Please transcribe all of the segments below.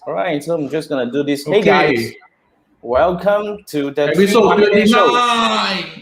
All right, so I'm just gonna do this. Okay. Hey guys, welcome to the Episode 300 show.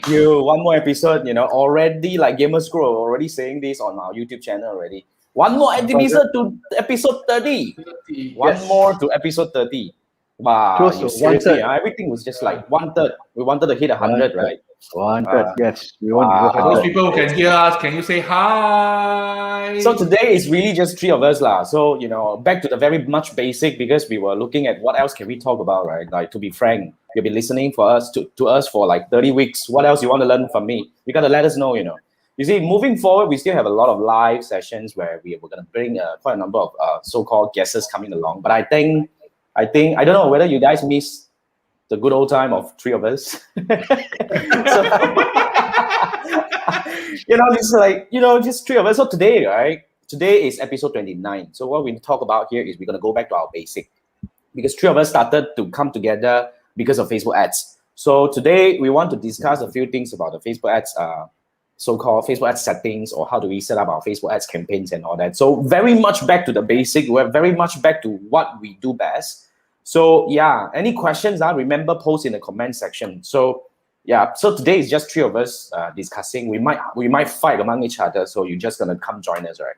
29. One more episode. Already like Gamer Scroll already saying this on our YouTube channel already. One more episode to episode 30. 30. One Yes. more to episode 30. Wow, Close you to seriously? 1/3. Everything was just like 1/3. We wanted to hit 100, right? 1/3. Yes, we want to wow. go For those 100. people who can hear us, can you say hi? So today is really just three of us lah. So back to the very much basic because we were looking at what else can we talk about, right? Like to be frank, you've been listening to us for like 30 weeks. What else you want to learn from me? You gotta let us know. You see, moving forward, we still have a lot of live sessions where we're gonna bring quite a number of so-called guests coming along. But I think I don't know whether you guys miss the good old time of three of us. It's like, just three of us. So today, right? Today is episode 29. So what we talk about here is we're going to go back to our basic. Because three of us started to come together because of Facebook ads. So today we want to discuss a few things about the Facebook ads, so-called Facebook ads settings, or how do we set up our Facebook ads campaigns and all that. So very much back to the basic. We're very much back to what we do best. So yeah, any questions? Remember, post in the comment section. So yeah, so today is just three of us discussing. We might fight among each other, so you're just gonna come join us, right?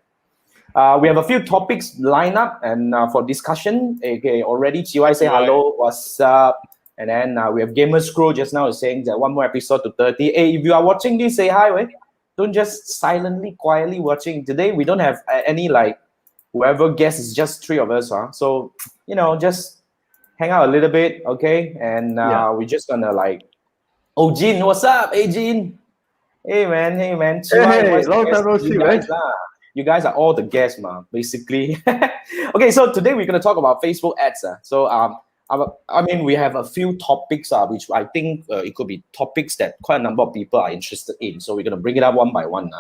We have a few topics lined up, and for discussion, okay, already GY say hello, what's up? And then we have Gamer Scroll just now is saying that one more episode to 30. Hey, if you are watching this, say hi, right? Don't just silently, quietly watching. Today we don't have any like whoever guests, is just three of us, huh? So just hang out a little bit, okay? And we're just gonna like, oh, Jean, what's up? Hey, Jean. Hey, man. Hey, long time no see, man. You guys are all the guests, man, basically. Okay, so today we're gonna talk about Facebook ads. So we have a few topics which I think it could be topics that quite a number of people are interested in. So we're gonna bring it up one by one.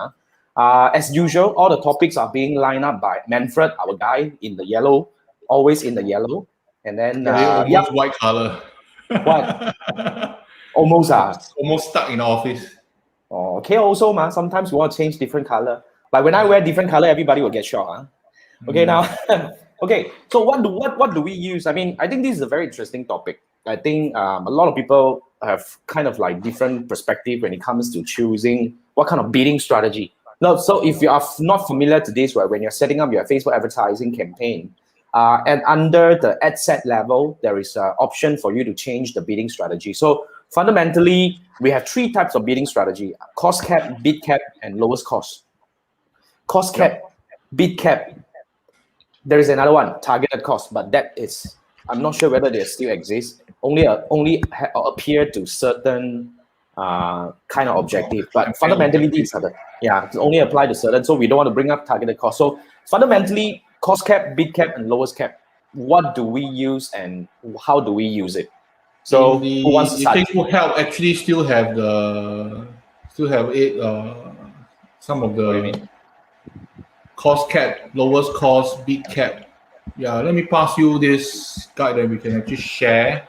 As usual, all the topics are being lined up by Manfred, our guy in the yellow, always in the yellow. And then almost white color. What? Almost almost stuck in office. Oh, okay. Also, man, sometimes we want to change different color. Like when I wear different color, everybody will get shocked. Okay, now, okay. So what do we use? I mean, I think this is a very interesting topic. I think a lot of people have kind of like different perspective when it comes to choosing what kind of bidding strategy. No, so if you are not familiar to this, right, when you're setting up your Facebook advertising campaign, and under the ad set level, there is an option for you to change the bidding strategy. So fundamentally, we have three types of bidding strategy: cost cap, bid cap, and lowest cost. Cost cap, bid cap. There is another one, targeted cost, but that is, I'm not sure whether they still exist. Only appear to certain kind of objective, but fundamentally these are it's only apply to certain. So we don't want to bring up targeted cost. So fundamentally, cost cap, bid cap, and lowest cap. What do we use and how do we use it? So who wants to start? Facebook Help actually still have some of the cost cap, lowest cost, bid cap. Yeah, let me pass you this guide that we can actually share.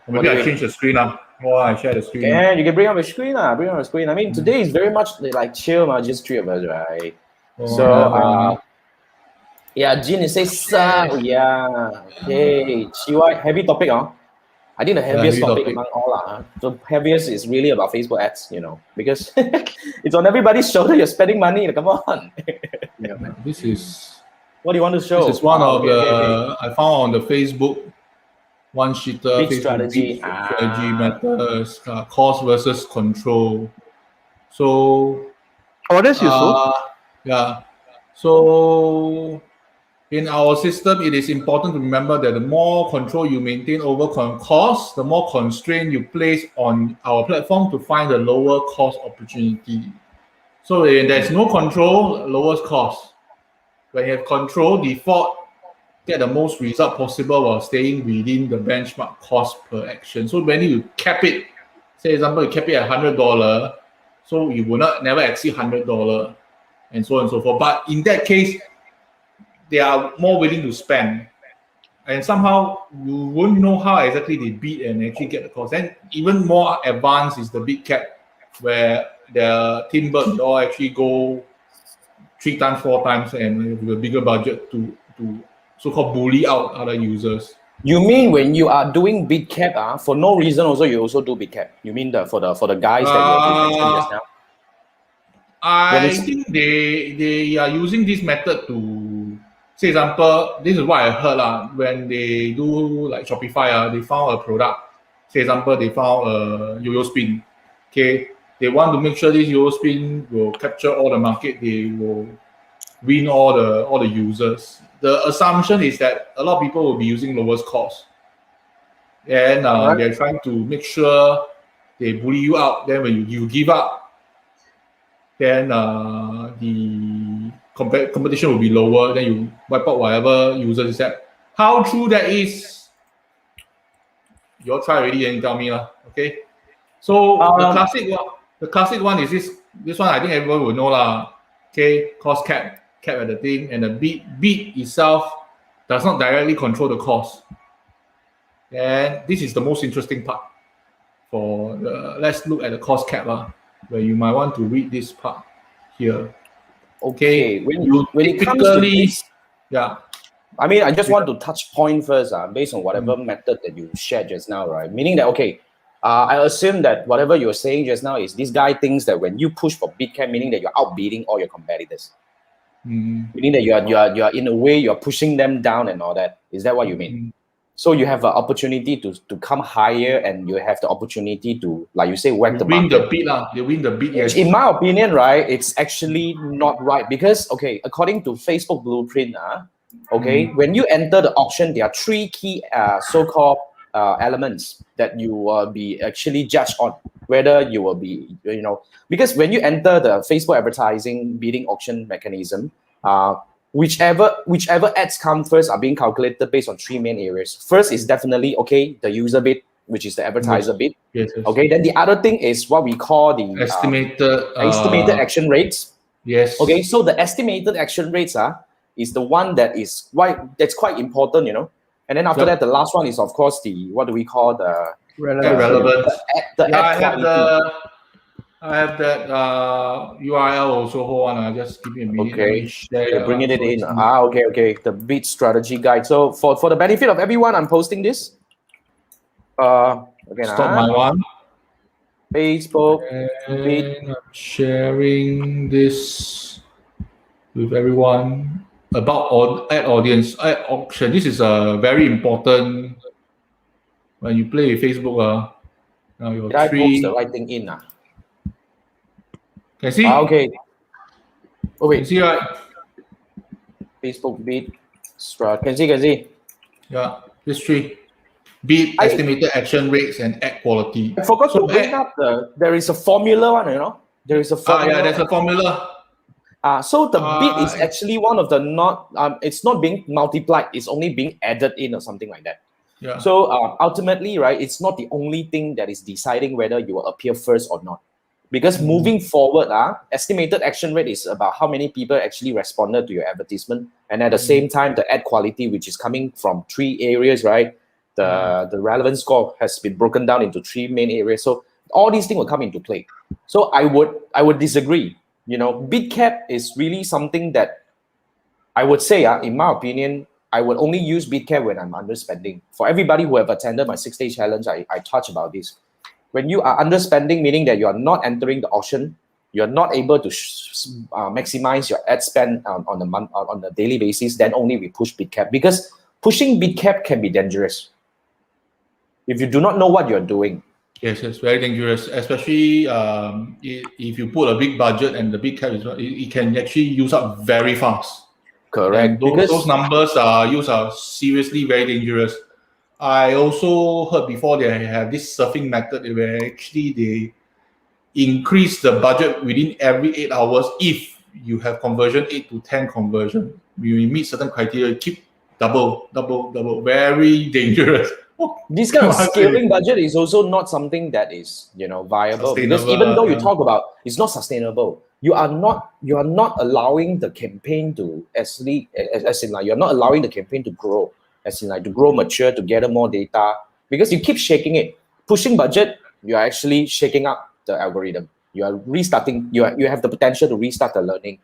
Or maybe I change the screen now. I share the screen. Yeah, you can bring up the screen. Bring up the screen. I mean, today is very much like chill, just three of us, right? Jean is saying, yeah, okay. Chiwai, heavy topic, I think the heaviest topic among all. The heaviest is really about Facebook ads, because it's on everybody's shoulder. You're spending money. Come on. Yeah, man. This is. What do you want to show? This is one of I found on the Facebook one-sheeter big strategy methods, cost versus control. So. Oh, that's useful. Yeah. So. In our system, it is important to remember that the more control you maintain over cost, the more constraint you place on our platform to find the lower cost opportunity. So when there's no control, lowest cost. When you have control, default, get the most result possible while staying within the benchmark cost per action. So when you cap it, say example, you cap it at $100, so you will never exceed $100, and so on and so forth. But in that case, they are more willing to spend, and somehow you won't know how exactly they bid and actually get the cost. And even more advanced is the bid cap, where the team bird all actually go 3 times, 4 times, and with a bigger budget to so-called bully out other users. You mean when you are doing bid cap, for no reason also you also do bid cap? You mean for the guys that you mentioned just now? I think they are using this method to, say example, this is what I heard when they do like Shopify, they found a product. Say example, they found a yo-yo spin. Okay, they want to make sure this yo-yo spin will capture all the market. They will win all the users. The assumption is that a lot of people will be using lowest cost, and they're trying to make sure they bully you out. Then when you give up, then the competition will be lower. Then you wipe out whatever users is that. How true that is, you all try already and you tell me okay. So the classic one is this one. I think everyone will know okay, cost cap at the thing, and the bid itself does not directly control the cost. And this is the most interesting part. Let's look at the cost cap where you might want to read this part here. Okay, when it comes to this, I mean, I just want to touch point first, based on whatever method that you shared just now, right? Meaning that, okay, I assume that whatever you're saying just now is this guy thinks that when you push for bid cap, meaning that you're outbidding all your competitors. Meaning that you are in a way you're pushing them down and all that. Is that what you mean? So you have an opportunity to come higher, and you have the opportunity to, like you say, whack the market. They win the bid. Yes. In my opinion, right, it's actually not right because, okay, according to Facebook blueprint, when you enter the auction, there are three key so-called elements that you will be actually judged on whether you will be, because when you enter the Facebook advertising bidding auction mechanism, whichever ads come first are being calculated based on three main areas. First is definitely, okay, the user bid, which is the advertiser bid. Yes. Okay, then the other thing is what we call the estimated action rates. Yes. Okay, so the estimated action rates is the one that's quite important, And then after that, the last one is, of course, what do we call the relevance. I have that URL also. Hold on, just give me a minute. Okay, bringing it in. Okay. The bid strategy guide. So for the benefit of everyone, I'm posting this. Stop my one. Facebook. And I'm sharing this with everyone about ad audience, ad auction. This is very important when you play with Facebook. Now your I post the right thing in. Can see? Okay. Oh wait. Can see right? Facebook bid strat. Can see. Yeah, this three. Bid, estimated action rates, and ad quality. I forgot to bring up there is a formula one, There is a formula. There's a formula. So the bid is actually one of the it's not being multiplied, it's only being added in or something like that. Yeah. So ultimately, right, it's not the only thing that is deciding whether you will appear first or not. Because moving forward, estimated action rate is about how many people actually responded to your advertisement. And at the same time, the ad quality, which is coming from three areas, right? The relevance score has been broken down into three main areas. So all these things will come into play. So I would disagree. Bid cap is really something that I would say, in my opinion, I would only use bid cap when I'm underspending. For everybody who have attended my 6-day challenge, I touch about this. When you are underspending, meaning that you are not entering the auction, you are not able to maximize your ad spend on a daily basis, then only we push bid cap. Because pushing bid cap can be dangerous if you do not know what you're doing. Yes, it's very dangerous, especially if you put a big budget and the bid cap it can actually use up very fast. Correct. Those numbers are seriously very dangerous. I also heard before they have this surfing method where actually they increase the budget within every 8 hours if you have conversion 8 to 10 conversion. You meet certain criteria, keep double. Very dangerous. This kind of scaling budget is also not something that is viable, because even though you talk about it's not sustainable, you are not allowing the campaign to you're not allowing the campaign to grow, to grow mature, to gather more data, because you keep shaking it. Pushing budget, you are actually shaking up the algorithm. You are restarting. You have the potential to restart the learning.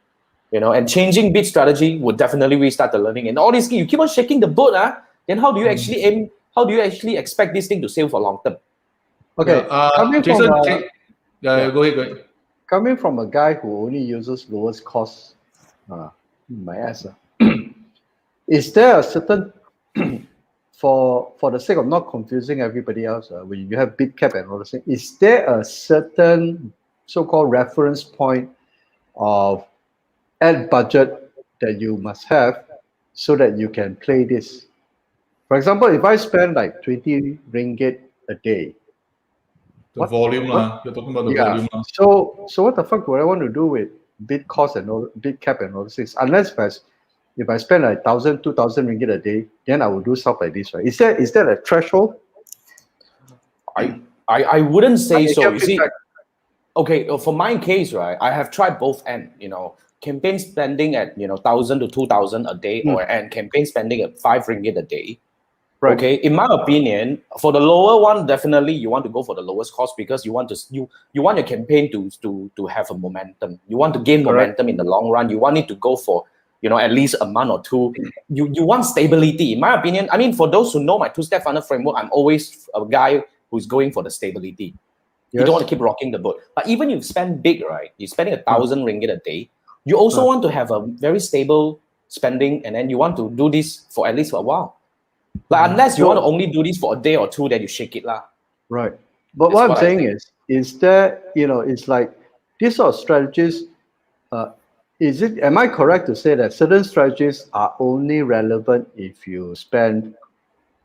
and changing bid strategy would definitely restart the learning. And all this, you keep on shaking the boat, then how do you actually aim? How do you actually expect this thing to sail for long term? Okay, Jason, go ahead. Coming from a guy who only uses lowest cost, my ass, is there a certain for the sake of not confusing everybody else, when you have bid cap and all the things, is there a certain so-called reference point of ad budget that you must have so that you can play this? For example, if I spend like 20 ringgit a day, The volume, you're talking about the volume. So what the fuck would I want to do with bid cost and all, bid cap and all these things? Unless if I spend like 1,000, 2,000 ringgit a day, then I will do stuff like this, right? Is there a threshold? I wouldn't say so. You see, feedback. okay, for my case, right, I have tried both end, campaign spending at 1,000 to 2,000 a day, and campaign spending at 5 ringgit a day. Right. Okay, in my opinion, for the lower one, definitely you want to go for the lowest cost because you want your campaign to have a momentum. You want to gain momentum in the long run. You want it to go for at least a month or two. You want stability. In my opinion, I mean, for those who know my two-step funnel framework, I'm always a guy who's going for the stability. Yes. You don't want to keep rocking the boat. But even if you spend big, right? You're spending 1,000 ringgit a day. You also want to have a very stable spending, and then you want to do this for at least for a while. Like unless you want to only do this for a day or two, then you shake it lah. Right. But what I'm saying is that it's like these sort of strategies. Am I correct to say that certain strategies are only relevant if you spend,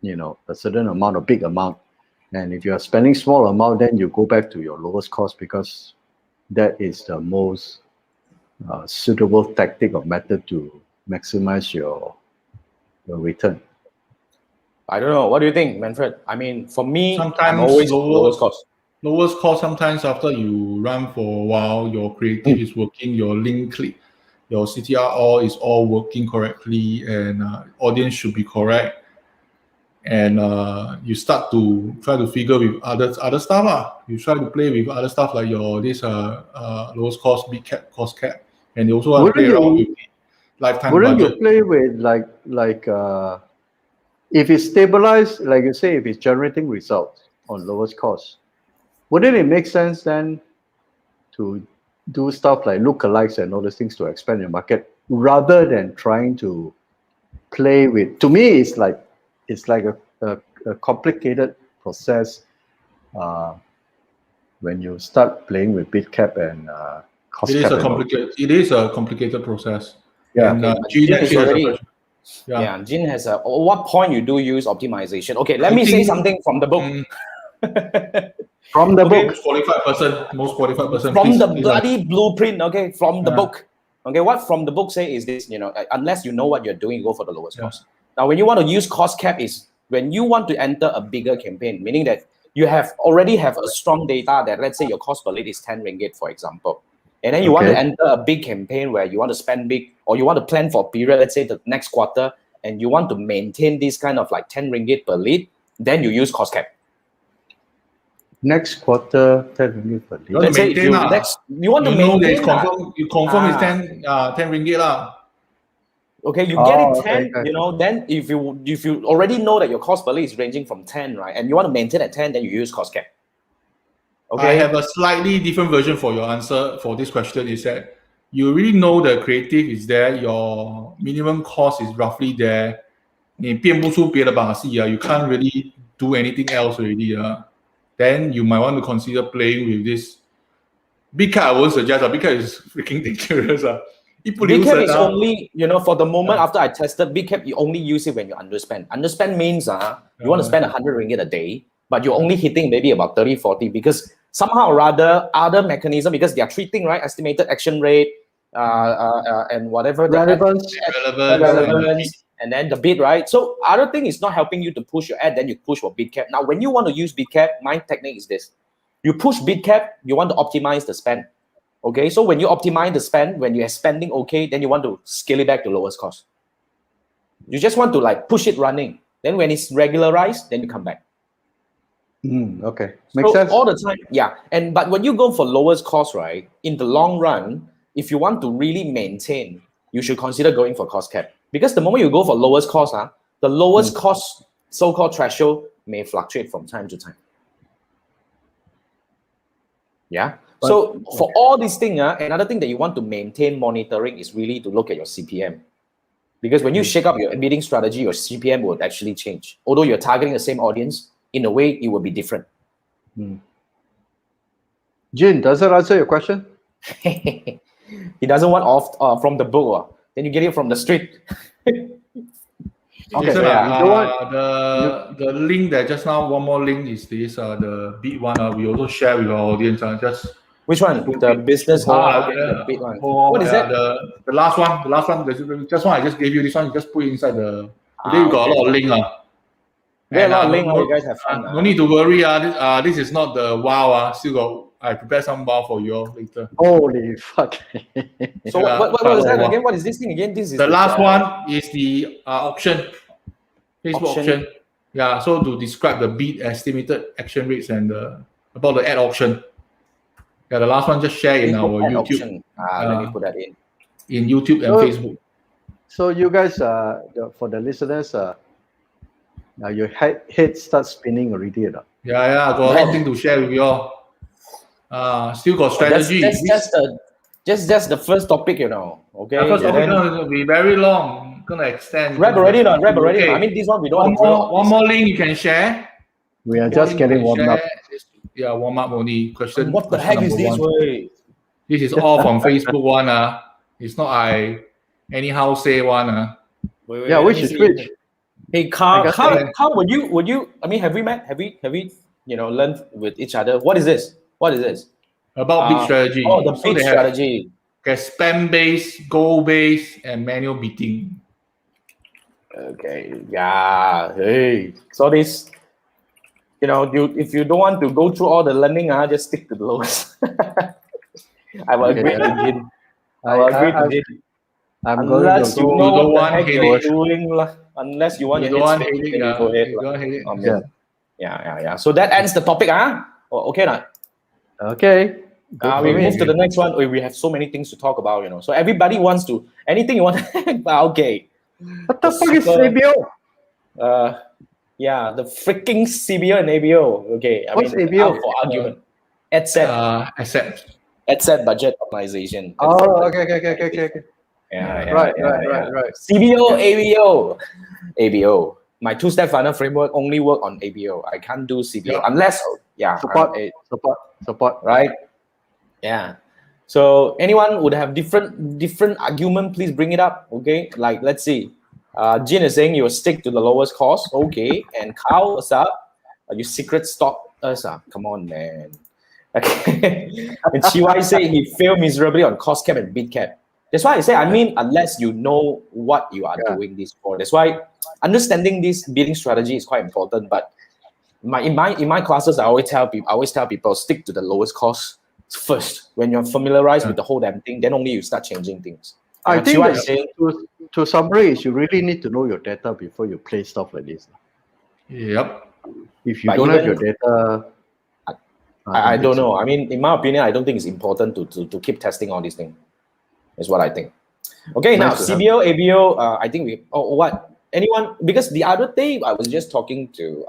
a certain amount, a big amount, and if you are spending small amount, then you go back to your lowest cost because that is the most suitable tactic or method to maximize your return. I don't know. What do you think, Manfred? I mean, for me, sometimes I'm always lowest cost. Lowest cost, sometimes after you run for a while, your creative is working, your link click, your CTR is all working correctly, and audience should be correct. And you start to try to figure with other stuff. You try to play with other stuff like this lowest cost, big cap, cost cap. And you also want to play around with lifetime wouldn't budget. You play with like if it's stabilized, like you say, if it's generating results on lowest cost, wouldn't it make sense then to do stuff like lookalikes and all those things to expand your market rather than trying to play with? To me, it's like a complicated process when you start playing with bid cap and cost cap. It is a complicated process. Yeah. And Jin has at what point you do use optimization? Okay, let me say something from the book. From the book. Most qualified person. From the bloody blueprint, okay, from the book. Okay, what from the book say is this, unless you know what you're doing, you go for the lowest cost. Now, when you want to use cost cap is when you want to enter a bigger campaign, meaning that you already have a strong data that, let's say your cost per lead is 10 ringgit, for example. And then you want to enter a big campaign where you want to spend big, or you want to plan for a period, let's say the next quarter, and you want to maintain this kind of like 10 ringgit per lead, then you use cost cap. Next quarter, 10 ringgit per lead. Let's say you want to maintain. You confirm it's 10 ringgit lah. Okay, you get it 10, then if you already know that your cost per lead is ranging from 10, right, and you want to maintain at 10, then you use cost cap. Okay. I have a slightly different version for your answer for this question. Is that you really know the creative is there, your minimum cost is roughly there. 你变不出别的把戏 you can't really do anything else already. Then you might want to consider playing with this. Big cap I won't suggest. Big cap is freaking dangerous. Big cap is only, for the moment after I tested, big cap, you only use it when you underspend. Underspend means you want to spend 100 ringgit a day, but you're only hitting maybe about 30, 40 because somehow or rather other mechanism, because they are treating, right, estimated action rate and whatever. Relevance. And then the bid, right? So other thing is not helping you to push your ad, then you push for bid cap. Now, when you want to use bid cap, my technique is this. You push bid cap, you want to optimize the spend. Okay, so when you optimize the spend, when you're spending okay, then you want to scale it back to lowest cost. You just want to like push it running. Then when it's regularized, then you come back. Okay, makes sense. All the time, yeah. But when you go for lowest cost, right, in the long run, if you want to really maintain, you should consider going for cost cap. Because the moment you go for lowest cost, the lowest cost so-called threshold may fluctuate from time to time. Yeah. So for all these things, another thing that you want to maintain monitoring is really to look at your CPM. Because when you shake up your bidding strategy, your CPM will actually change. Although you're targeting the same audience, in a way, it will be different. Jin, does that answer your question? He doesn't want off from the book. Then you get it from the street. Okay, so the link that just now, one more link is this, the bid one. We also share with our audience. Just which one? The business. The bid one. What is that? The last one. The last one. Just one. I just gave you this one. You just put it inside the. Today you got a lot of link. Yeah, a lot of link. You guys have fun. No need to worry. This is not the wow. Still got. I prepare some wow for you all later. Holy fuck! So what was that again? What is this thing again? This is the last one is the auction, Facebook auction. Yeah, so to describe the bid estimated action rates and about the ad auction. Yeah, the last one just share in our YouTube. Let me put that in YouTube and Facebook. So you guys, for the listeners, now your head starts spinning already. Yeah, I got a lot of things to share with you all. Still got strategy. That's the first topic, Okay. The first topic will be very long. Gonna extend. Wrap already. Okay. I mean, this one we don't. One more link you can share. We are just getting warmed up. Yeah, warm up only. Question. What the heck is this way? This is all from Facebook one. It's not I anyhow say one. Yeah, which is which? Hey, Carl, would you? I mean, have we met? Have we? Learned with each other? What is this? About bid strategy. Oh, the bid strategy. There's spam-based, goal-based, and manual bidding. Okay. Yeah. Hey. So this, if you don't want to go through all the learning, just stick to the lowest. I will agree to Jin. Unless you know what the heck you're doing, unless you want your head spinning, go ahead. Yeah. So that ends the topic, Okay, not. Okay. We move to the next one. We have so many things to talk about, So everybody wants to anything you want. Okay. What the fuck is ABO? Yeah, the freaking CBO and ABO. Okay. What's ABO? For argument. Ad budget optimization. Oh, okay. Yeah. Right. CBO, ABO. My two-step funnel framework only work on ABO. I can't do CBO unless support. Right? Yeah. So anyone would have different argument, please bring it up. Okay. Like let's see. Jin is saying you will stick to the lowest cost. Okay. And Kyle, what's up? You secret stop us. Come on, man. Okay. And Chiwai say he failed miserably on cost cap and bid cap. That's why I say, unless you know what you are doing this for. That's why understanding this bidding strategy is quite important. But in my classes, I always tell people stick to the lowest cost first. When you're familiarized with the whole damn thing, then only you start changing things. I think to summarize, you really need to know your data before you play stuff like this. Yep. If you don't have your data, I don't know. I mean, in my opinion, I don't think it's important to keep testing all these things. Is what I think. Okay, now CBO, ABO. I think what anyone, because the other day I was just talking to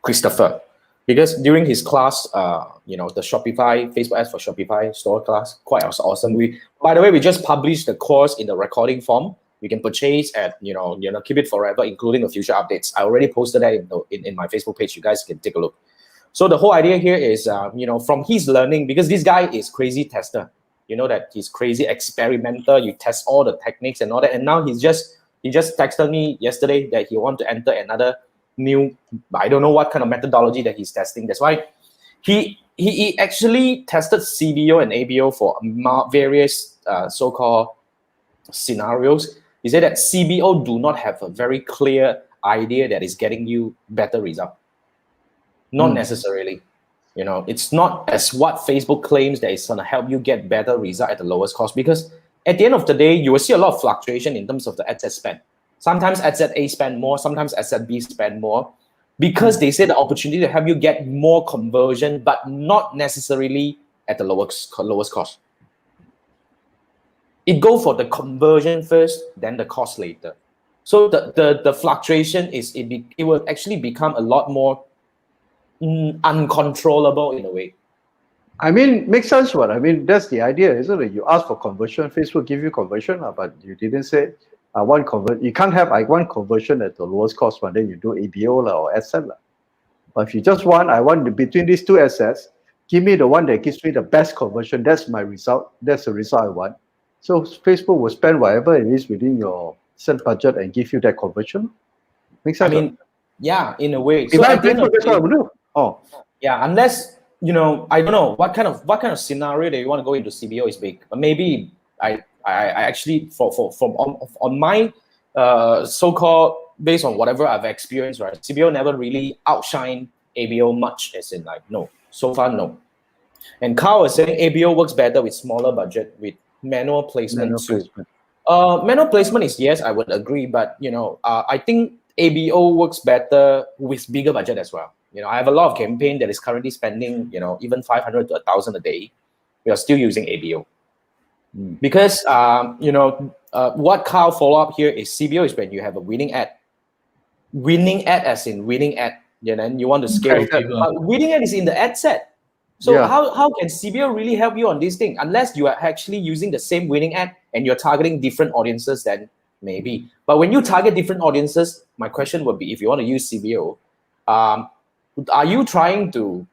Christopher, because during his class, the Shopify Facebook ads for Shopify store class, quite awesome. By the way, we just published the course in the recording form. You can purchase at keep it forever, including the future updates. I already posted that in my Facebook page. You guys can take a look. So the whole idea here is, from his learning, because this guy is crazy tester. You know that he's crazy experimenter. You test all the techniques and all that. And now he just texted me yesterday that he want to enter another new, I don't know what kind of methodology that he's testing. That's why he actually tested CBO and ABO for various so-called scenarios. He said that CBO do not have a very clear idea that is getting you better result. Not necessarily. It's not as what Facebook claims that it's going to help you get better result at the lowest cost, because at the end of the day, you will see a lot of fluctuation in terms of the ad set spend. Sometimes ad set A spend more, sometimes ad set B spend more, because they say the opportunity to help you get more conversion, but not necessarily at the lowest cost. It go for the conversion first, then the cost later. So the fluctuation is it will actually become a lot more uncontrollable in a way. I mean, makes sense. What I mean, that's the idea, isn't it? You ask for conversion, Facebook give you conversion, but you didn't say I want convert. You can't have I want conversion at the lowest cost, but then you do ABO or asset. But if you just want, I want between these two assets, give me the one that gives me the best conversion. That's my result. That's the result I want. So Facebook will spend whatever it is within your set budget and give you that conversion. Makes sense. I mean, yeah, in a way. If I Facebook, that's what I would do. Oh, yeah, unless I don't know what kind of scenario that you want to go into CBO is big. But maybe I actually on my so-called based on whatever I've experienced, right? CBO never really outshine ABO much, as in no. So far, no. And Carl was saying ABO works better with smaller budget with manual placement too. Manual placement is yes, I would agree, but I think ABO works better with bigger budget as well. I have a lot of campaign that is currently spending, even 500 to 1,000 a day. We are still using ABO because what Carl follow up here is CBO is when you have a winning ad as in winning ad, and you want to scale. But winning ad is in the ad set. So how can CBO really help you on this thing unless you are actually using the same winning ad and you're targeting different audiences? Then maybe. But when you target different audiences, my question would be: if you want to use CBO, are you trying to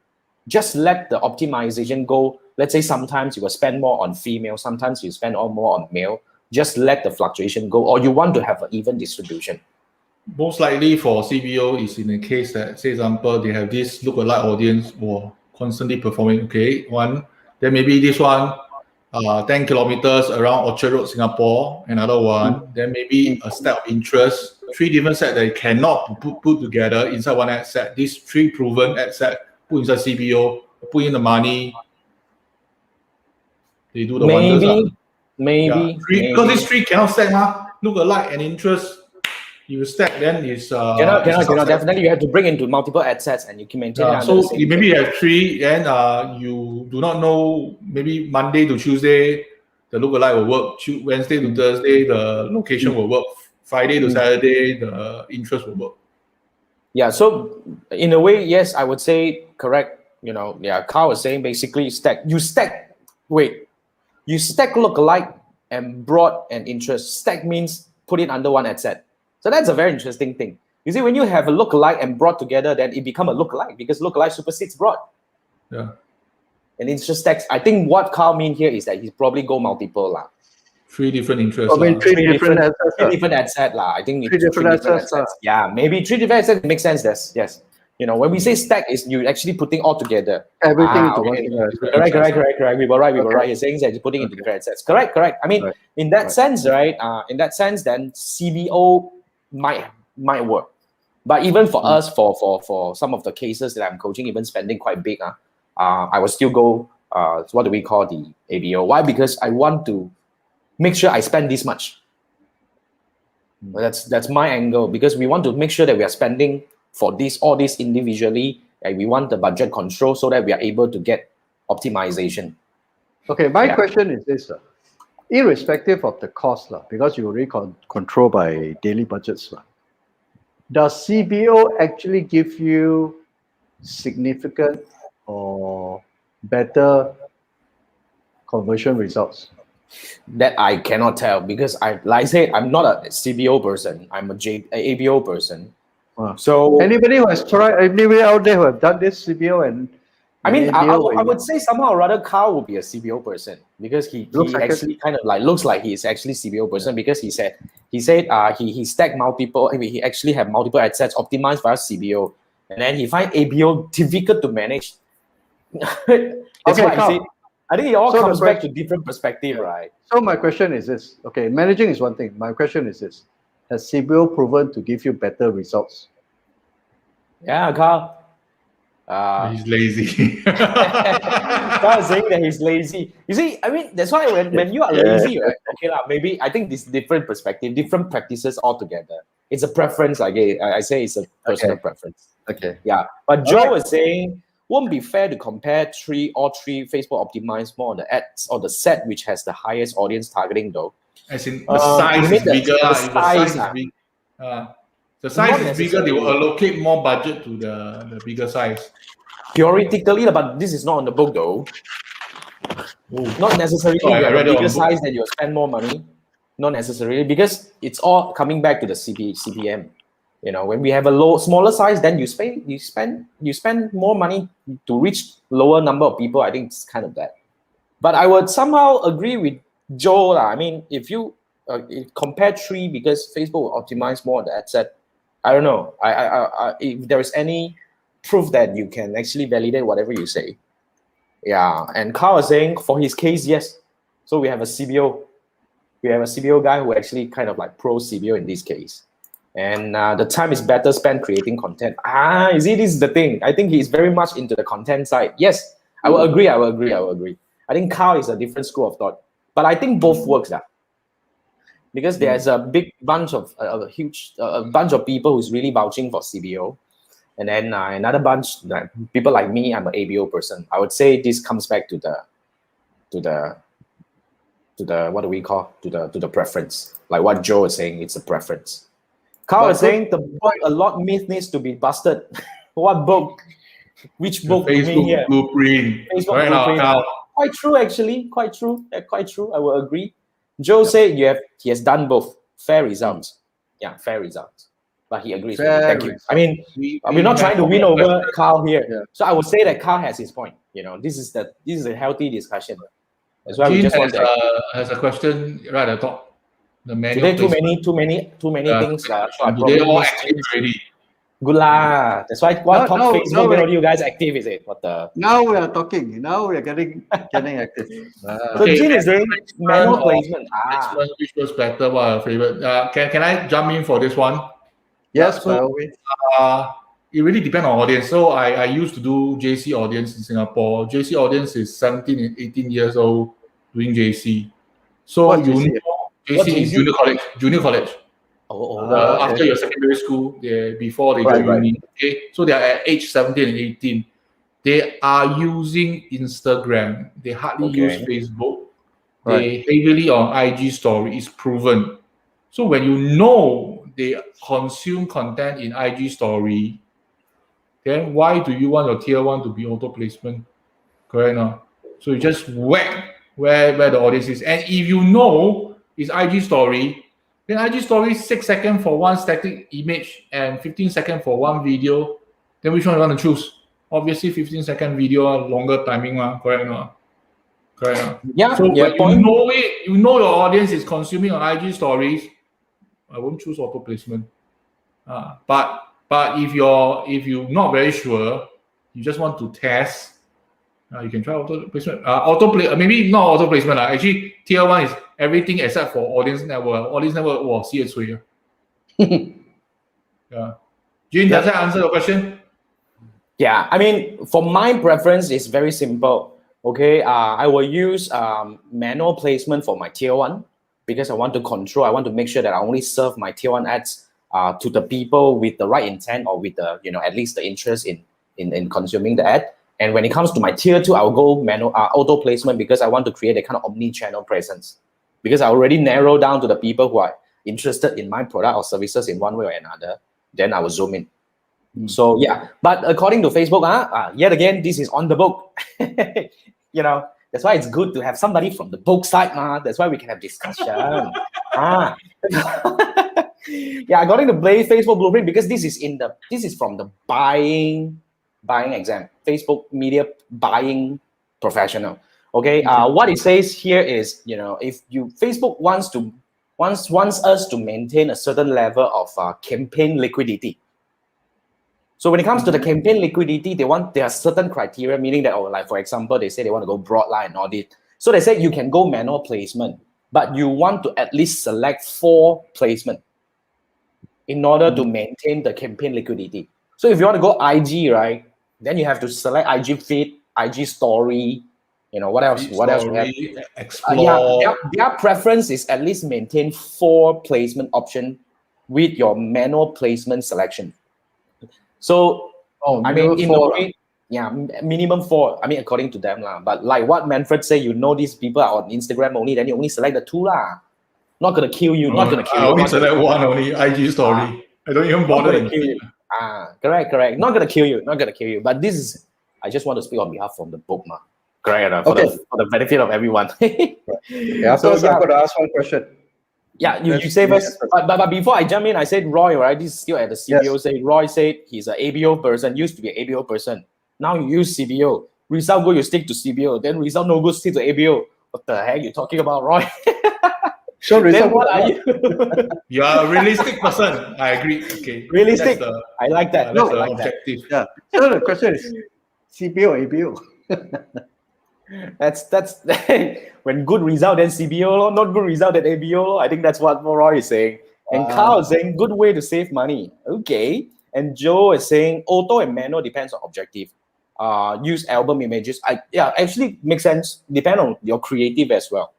just let the optimization go? Let's say sometimes you will spend more on female, sometimes you spend more on male. Just let the fluctuation go, or you want to have an even distribution? Most likely for CBO is in the case that, say, example, they have this lookalike audience or constantly performing. Okay, one. Then maybe this one, 10 kilometers around Orchard Road, Singapore. Another one. Then maybe a set of interest. 3 different sets that cannot put together inside one ad set. These 3 proven ad set put inside CBO, put in the money. They do the wonders. Maybe. Because these 3 cannot stack. Lookalike and interest. You stack, then it's cannot. Definitely, you have to bring into multiple ad sets, and you can maintain it. So maybe you have 3, and you do not know. Maybe Monday to Tuesday, the lookalike will work. Wednesday to Thursday, the location will work. Friday to Saturday, the interest will work. Yeah. So in a way, yes, I would say correct. Carl was saying basically You stack lookalike and broad and interest. Stack means put it under one ad set. So that's a very interesting thing. You see, when you have a lookalike and broad together, then it becomes a lookalike because lookalike supersedes broad. Yeah. And interest stacks. I think what Carl means here is that he's probably go multiple 3 different interests. I mean, 3 different assets. 3 different ad set I think 3 different assets. Yeah, maybe 3 different assets makes sense. Yes. When we say stack, is you actually putting all together. Everything into one. Correct. We were right. You're saying that you're putting into different assets. Correct. I mean, in that sense, right? In that sense, then CBO might work. But even for us, for some of the cases that I'm coaching, even spending quite big, I will still go. What do we call the ABO? Why? Because I want to make sure I spend this much. That's my angle, because we want to make sure that we are spending for all this individually, and we want the budget control so that we are able to get optimization. Okay, my question is this: irrespective of the cost, because you already control by daily budgets, does CBO actually give you significant or better conversion results? That I cannot tell, because like I said, I'm not a CBO person. I'm a ABO person. So anybody who has tried, anybody out there who have done this CBO and I would say somehow or rather Carl will be a CBO person, because he actually kind of looks like he is actually CBO person, because he said he stacked multiple. I mean, he actually have multiple ad sets optimized via CBO, and then he find ABO difficult to manage. That's why I say I think it all comes back to different perspective, right? So my question is this: okay, managing is one thing. My question is this: has CBO proven to give you better results? Yeah, Carl. He's lazy. Carl saying that he's lazy. You see, I mean, that's why when you are lazy, right? Okay, maybe I think this different perspective, different practices altogether. It's a preference. I say it's a personal preference. Okay. Yeah, but Joe was saying won't be fair to compare all three Facebook optimized more on the ads or the set which has the highest audience targeting though. As in the size you is mean bigger. the If the size size, is big, the size Not is bigger, they will necessarily. allocate more budget to the bigger size. Theoretically, but this is not on the book though. Oh. Not necessarily Oh, I you have read a it on bigger the book. size that you'll spend more money. Not necessarily, because it's all coming back to the CPM. You know, when we have a smaller size, then you spend more money to reach lower number of people. I think it's kind of that. But I would somehow agree with Joe lah. I mean, if you compare three, because Facebook will optimize more on the ad set. I don't know. If there is any proof that you can actually validate whatever you say. Yeah, and Carl was saying for his case, yes. So we have a CBO. We have a CBO guy who actually kind of like pro CBO in this case. And the time is better spent creating content. You see, this is the thing. I think he's very much into the content side. Yes, I will agree. I think Carl is a different school of thought. But I think both works now. Because there's a big bunch of, a huge bunch of people who's really vouching for CBO. And then another bunch, like people like me, I'm an ABO person. I would say this comes back to the what do we call, to the preference. Like what Joe is saying, it's a preference. Carl is saying the book, a lot myth needs to be busted. What book? Which book do you mean here? Blueprint. Facebook Right blueprint. now. Quite true, actually. Quite true. Quite true. I will agree. Joe said he has done both. Fair results. Yeah, fair results. But he agrees with me. Thank you. I mean, we're not trying to win over Carl here. Yeah. So I would say that Carl has his point. You know, this is a healthy discussion. That's why Jean we just want to has a question right at the top. The today too many things. So I do they all active already? Good lah. That's why Facebook made all you guys active, is it? What the? Now we are talking. Now we are getting active. So Jean is doing manual placement. Which was better? What are your favorite? Can I jump in for this one? Yes, by always. It really depends on audience. So I used to do JC audience in Singapore. JC audience is 17 and 18 years old doing JC. So what you know, JC is junior college. Okay. After your secondary school, before they go uni. Okay, so they are at age 17 and 18. They are using Instagram. They hardly use Facebook. They heavily on IG story. It's proven. So when you know they consume content in IG story, then why do you want your tier 1 to be auto placement? Correct now. So you just whack where the audience is. And if you know it's IG story, then IG story 6 seconds for one static image and 15 seconds for one video, then which one you want to choose? Obviously 15-second video, longer timing, correct now. Correct now. Yeah. So when you know your audience is consuming on IG stories, I won't choose auto placement. But if you're not very sure, you just want to test, you can try auto placement. Maybe not auto placement. Actually, tier 1 is everything except for audience network. Audience network, wow, see it's way. Yeah. Jean, does that answer your question? Yeah, I mean, for my preference, it's very simple. Okay, I will use manual placement for my tier 1 because I want to control. I want to make sure that I only serve my tier 1 ads to the people with the right intent or with the at least the interest in consuming the ad. And when it comes to my tier 2, I will go manual auto placement because I want to create a kind of omni-channel presence. Because I already narrow down to the people who are interested in my product or services in one way or another. Then I will zoom in. So yeah, but according to Facebook, yet again, this is on the book. That's why it's good to have somebody from the book side, That's why we can have discussion. Yeah, according to Blaze Facebook Blueprint, because this is from the buying exam, Facebook media buying professional. Okay, what it says here is, if Facebook wants us to maintain a certain level of campaign liquidity. So when it comes to the campaign liquidity, there are certain criteria, meaning that, like for example, they say they want to go broad line and audit. So they say you can go manual placement, but you want to at least select 4 placement in order to maintain the campaign liquidity. So if you want to go IG, right, then you have to select IG feed, IG story, what else? What else we have? Explore. Their preference is at least maintain 4 placement option with your manual placement selection. So I mean, in a way, yeah, minimum 4. I mean, according to them lah. But like what Manfred say, you know these people are on Instagram only, then you only select the 2 lah. Not gonna kill you. Not gonna kill I you. only not gonna select kill you. one only IG story. I don't even Not bother gonna in kill you. Correct. Not gonna kill you. Not gonna kill you. But this is, I just want to speak on behalf of the book, ma. Correct. For the benefit of everyone. Afterwards, I've got to ask one question. Yeah, you say first. But before I jump in, I said Roy, right? This is still at the CBO. Yes. Say Roy said he's an ABO person, used to be an ABO person. Now you use CBO. Result good, you stick to CBO. Then result no good, stick to ABO. What the heck you talking about, Roy? So Then result what are you? You are a realistic person. I agree. Okay. Realistic. That's the, I like that. that's I the like that. objective. Yeah. So the question is CBO or ABO? That's when good result then CBO, not good result then ABO. I think that's what Roy is saying. And Carl is saying good way to save money. Okay. And Joe is saying auto and manual depends on objective. Use album images. Actually makes sense. Depend on your creative as well.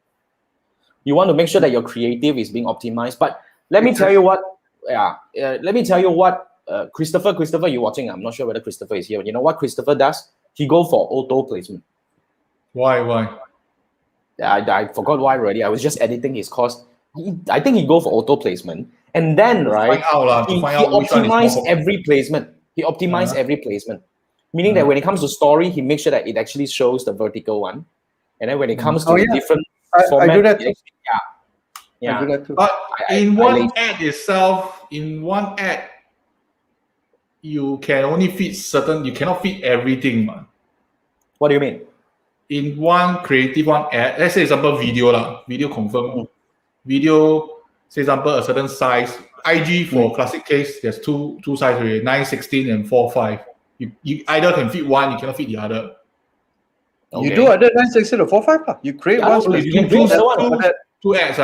You want to make sure that your creative is being optimized. But let me tell you what. Let me tell you what. Christopher, you watching? I'm not sure whether Christopher is here. You know what Christopher does? He go for auto placement. Why? I forgot why already. I was just editing his course. I think he go for auto placement, and then right, he optimize every placement. He optimized every placement, meaning that when it comes to story, he makes sure that it actually shows the vertical one, and then when it comes to the different format, I do that too. Yeah. I do that too. But in one ad itself, you can only fit certain. You cannot fit everything, man. What do you mean? In one creative one ad, let's say example video lah, video confirm, video say example a certain size. IG for classic case, there's two sizes already, 916 and 45. You either can fit one, you cannot fit the other. Okay. You do other 916 or 45. You create one. So you can do two ads.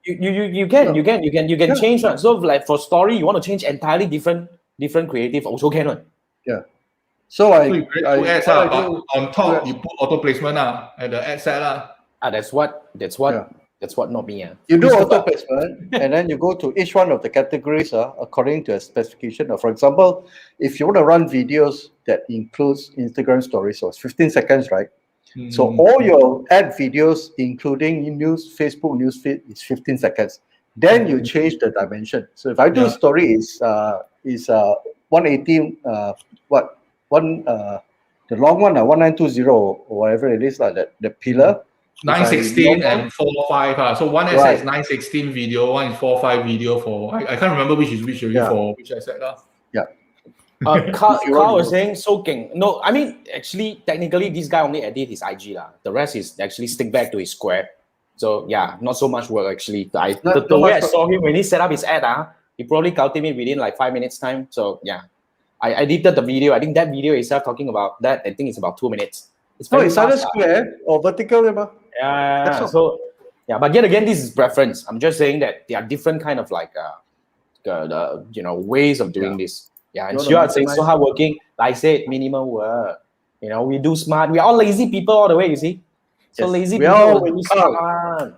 You can change one. So like for story, you want to change entirely different creative also can one. Yeah. So you create two ads, but on top you put auto placement at the ad set. That's what not me. You do auto placement and then you go to each one of the categories according to a specification. For example, if you want to run videos that includes Instagram stories, so it's 15 seconds, right? So all your ad videos, including Facebook newsfeed, is 15 seconds. Then you change the dimension. So if I do story is 180 the long one 1920 or whatever it is like that, the pillar 916 and 45. So one asset is 916 video, one is 45 video for I can't remember which is which for which asset. Carl was saying soaking. No, I mean actually technically this guy only edit his IG lah. The rest is actually stick back to his square. So yeah, not so much work actually. The way I saw him when he set up his ad, he probably counted me within like 5 minutes time. So yeah, I edited the video. I think that video itself talking about that, I think it's about 2 minutes. It's either square or vertical. Yeah. So yeah, but yet again, this is preference. I'm just saying that there are different kind of like ways of doing this. Yeah, and you are saying so hardworking. Like I said, minimum work. We do smart. We are all lazy people all the way. You see, so lazy people do smart.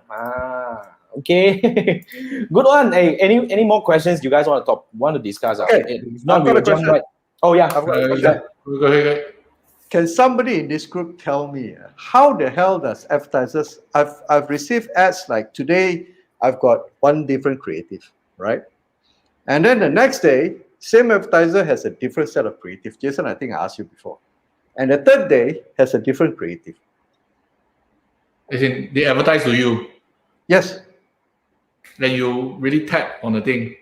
Okay, good one. Hey, any more questions you guys want to discuss? Okay. If not, we'll jump right. Oh yeah. Go ahead. Can somebody in this group tell me how the hell does advertisers? I've received ads like today. I've got one different creative, right? And then the next day, same advertiser has a different set of creative. Jason, I think I asked you before. And the third day has a different creative. As in, they advertise to you. Yes. Then you really tap on the thing.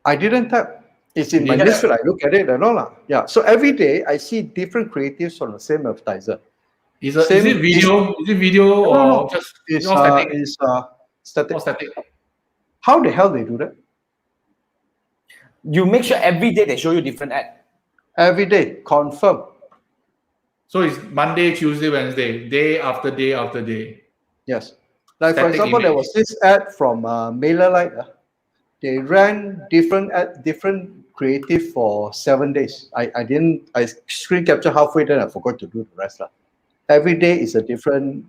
I didn't tap. It's in my newsfeed. I look at it and all. Yeah. So every day I see different creatives from the same advertiser. Is it video? Is it video or just static? It's static. Static. How the hell they do that? You make sure every day they show you different ad. Every day, confirm. So it's Monday, Tuesday, Wednesday, day after day after day. Yes. Like Static for example, there was this ad from MailerLite. They ran different creative for 7 days. I screen capture halfway, then I forgot to do the rest. Every day is a different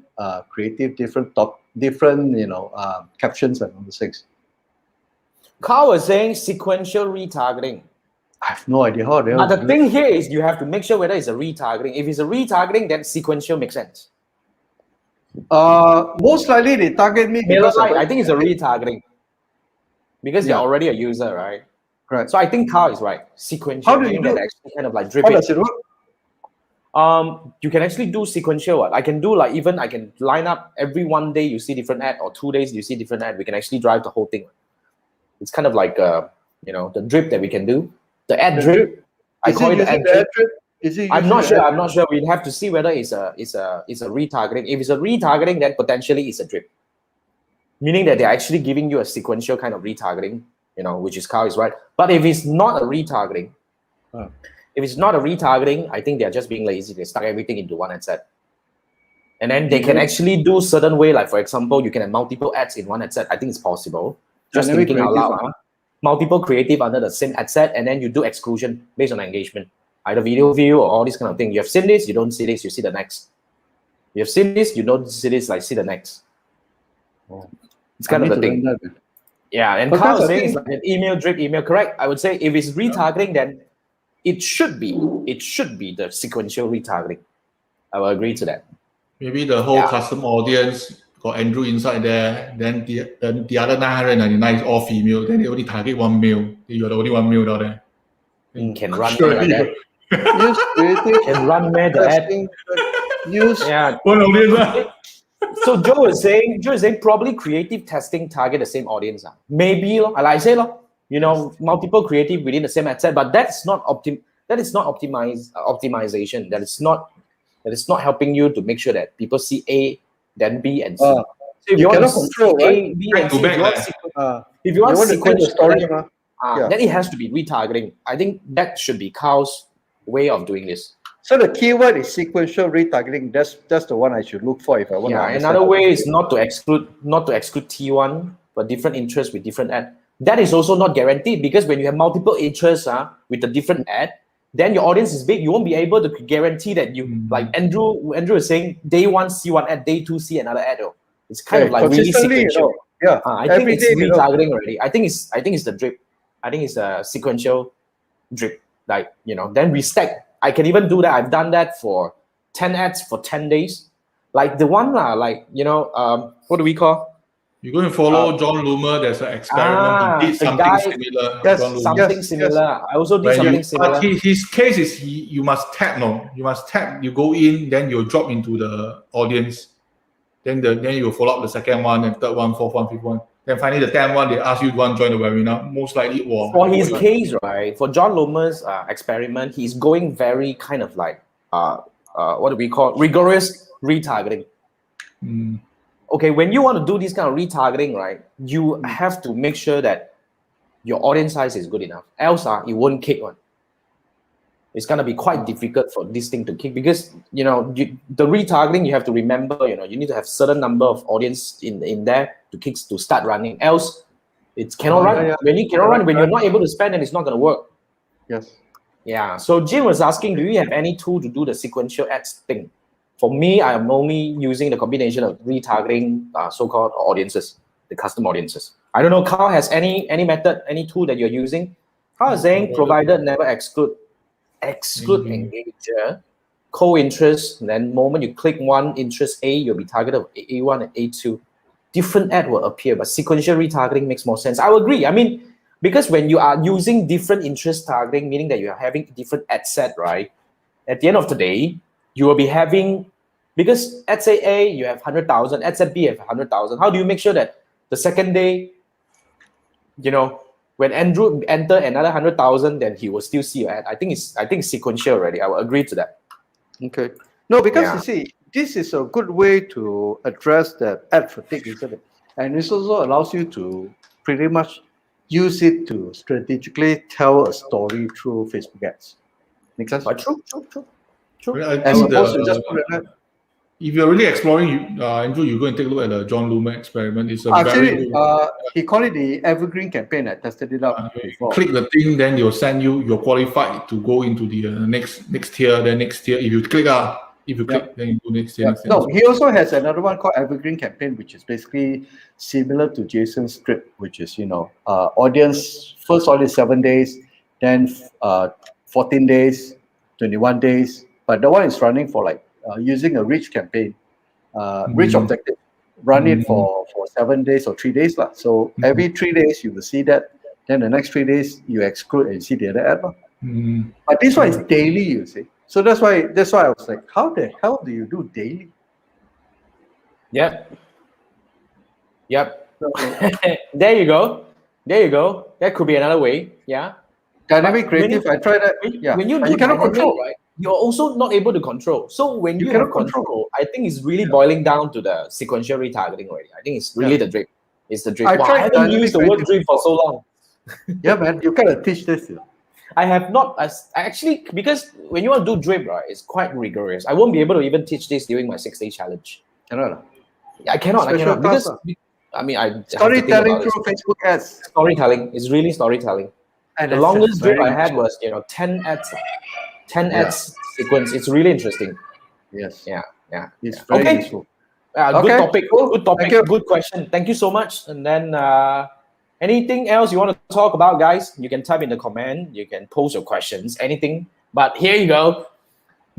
creative, different captions and all those things. Carl was saying sequential retargeting. I have no idea how they But the thing here is you have to make sure whether it's a retargeting. If it's a retargeting, then sequential makes sense. most likely they target me because I think it's a retargeting because you're already a user, right? Right. So I think Carl is right. Sequential. How do you do? Actually kind of like drip How it. does it work? You can actually do sequential. I can do like I can line up every 1 day you see different ad or 2 days you see different ad. We can actually drive the whole thing. It's kind of like the drip that we can do. The ad drip. I call it the ad drip. I'm not sure. We'd have to see whether it's a retargeting. If it's a retargeting, then potentially it's a drip. Meaning that they're actually giving you a sequential kind of retargeting, which is Carl is right. But if it's not a retargeting, I think they're just being lazy. They stuck everything into one ad set. And then they can actually do certain way, like for example, you can have multiple ads in one ad set. I think it's possible. Just thinking out loud, multiple creative under the same ad set, and then you do exclusion based on engagement. Either video view or all this kind of thing. You have seen this, you don't see this, you see the next. You have seen this, you don't see this, like see the next. It's kind of the thing. Yeah, and Carl is saying it's like an email drip, correct? I would say if it's retargeting, then it should be the sequential retargeting. I will agree to that. Maybe the whole custom audience got Andrew inside there, then the other 999 is all female, then they only target one male. You're the only one male down there. Can run like that. Can run the ad. One audience. So Joe is saying probably creative testing target the same audience. Maybe like I say multiple creative within the same ad set, but that's not optimization. That is not helping you to make sure that people see A, then B, and C. So if you cannot control A, B, and C, if you want sequential story, then it has to be retargeting. I think that should be Carl's way of doing this. So the keyword is sequential retargeting. That's the one I should look for if I want to understand. Another way is not to exclude T1 for different interests with different ad. That is also not guaranteed because when you have multiple interests with a different ad, then your audience is big. You won't be able to guarantee that you like Andrew is saying day 1 see one ad, day 2 see another ad. It's kind of like really sequential. I think it's retargeting already. I think it's the drip. I think it's a sequential drip. Then we stack. I can even do that. I've done that for 10 ads for 10 days. Like the one, what do we call? You're going to follow John Loomer. There's an experiment. He did something similar. Similar. I also did something similar. His case is you must tag. You must tag. You go in, then you drop into the audience. Then you follow up the second one, and third one, fourth one, fifth one. Then finally the 10th one, they ask you to want to join the webinar. Most likely, for his case, right? For John Loomer's experiment, he's going very kind of like what do we call rigorous retargeting. Okay, when you want to do this kind of retargeting, right, you have to make sure that your audience size is good enough. Else, it won't kick one. It's gonna be quite difficult for this thing to kick because the retargeting you have to remember. You need to have certain number of audience in there to start running. Else, it cannot run. When you cannot run, when you're not able to spend, then it's not gonna work. Yes. Yeah. So Jim was asking, do you have any tool to do the sequential ads thing? For me, I am only using the combination of retargeting so-called audiences, the custom audiences. I don't know, Carl has any method, any tool that you're using? Carl is saying provided never exclude engager, co-interest, then moment you click one interest A, you'll be targeted with A1 and A2. Different ad will appear, but sequential retargeting makes more sense. I will agree. I mean, because when you are using different interest targeting, meaning that you are having different ad set, right? At the end of the day, you will be having, because ad set A, you have 100,000, ad set B have 100,000. How do you make sure that the second day, when Andrew enter another 100,000, then he will still see your ad? I think it's sequential already. I will agree to that. Okay. No, because you see, this is a good way to address that ad fatigue, isn't it? And it also allows you to pretty much use it to strategically tell a story through Facebook ads. Make sense? True. As opposed to just put an ad. If you're really exploring, Andrew, you go and take a look at the John Loomer experiment. It's he called it the Evergreen campaign. I tested it out before. Click the thing, then you'll send you're qualified to go into the next tier. Then next tier, if you click, then you go next tier. No, he also has another one called Evergreen campaign, which is basically similar to Jason's script, which is audience 7 days, then 14 days, 21 days. But the one is running for like using a reach campaign, reach objective. Run it for 7 days or 3 days. So every 3 days you will see that. Then the next 3 days you exclude and see the other ad. But this one is daily, you see. So that's why I was like, how the hell do you do daily? Yep. There you go. That could be another way. Yeah. Dynamic creative, I tried that. When you do you cannot dynamic, control, right? You're also not able to control. So when you have cannot control, I think it's really boiling down to the sequential retargeting already. I think it's really the drip. It's the drip. I Wow, I tried haven't dynamic used the word creative drip for so long. Yeah, man, you gotta teach this. I have not. I actually, because when you want to do drip, right, it's quite rigorous. I won't be able to even teach this during my 6-day challenge. Cannot. I cannot because I mean, I storytelling through Facebook ads. Storytelling is really storytelling. And the longest drip I had was 10 ads, 10 ads sequence. It's really interesting. Yes. Yeah. It's very useful. Good topic. Cool. Good topic. Good question. Thank you so much. And then anything else you want to talk about, guys? You can type in the comment. You can post your questions. Anything. But here you go.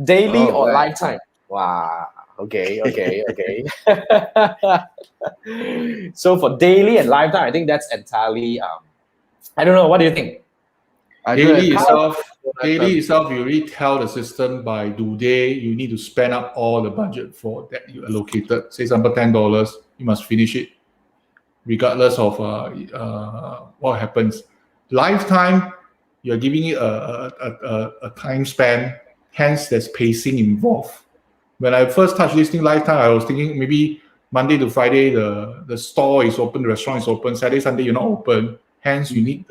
Daily or lifetime. Wow. Okay. So for daily and lifetime, I think that's entirely. I don't know. What do you think? Daily itself, you already tell the system by due date, you need to spend up all the budget for that you allocated. Say example $10, you must finish it, regardless of what happens. Lifetime, you're giving it a time span. Hence, there's pacing involved. When I first touched this thing lifetime, I was thinking maybe Monday to Friday the store is open, the restaurant is open. Saturday, Sunday you're not open. Hence, you need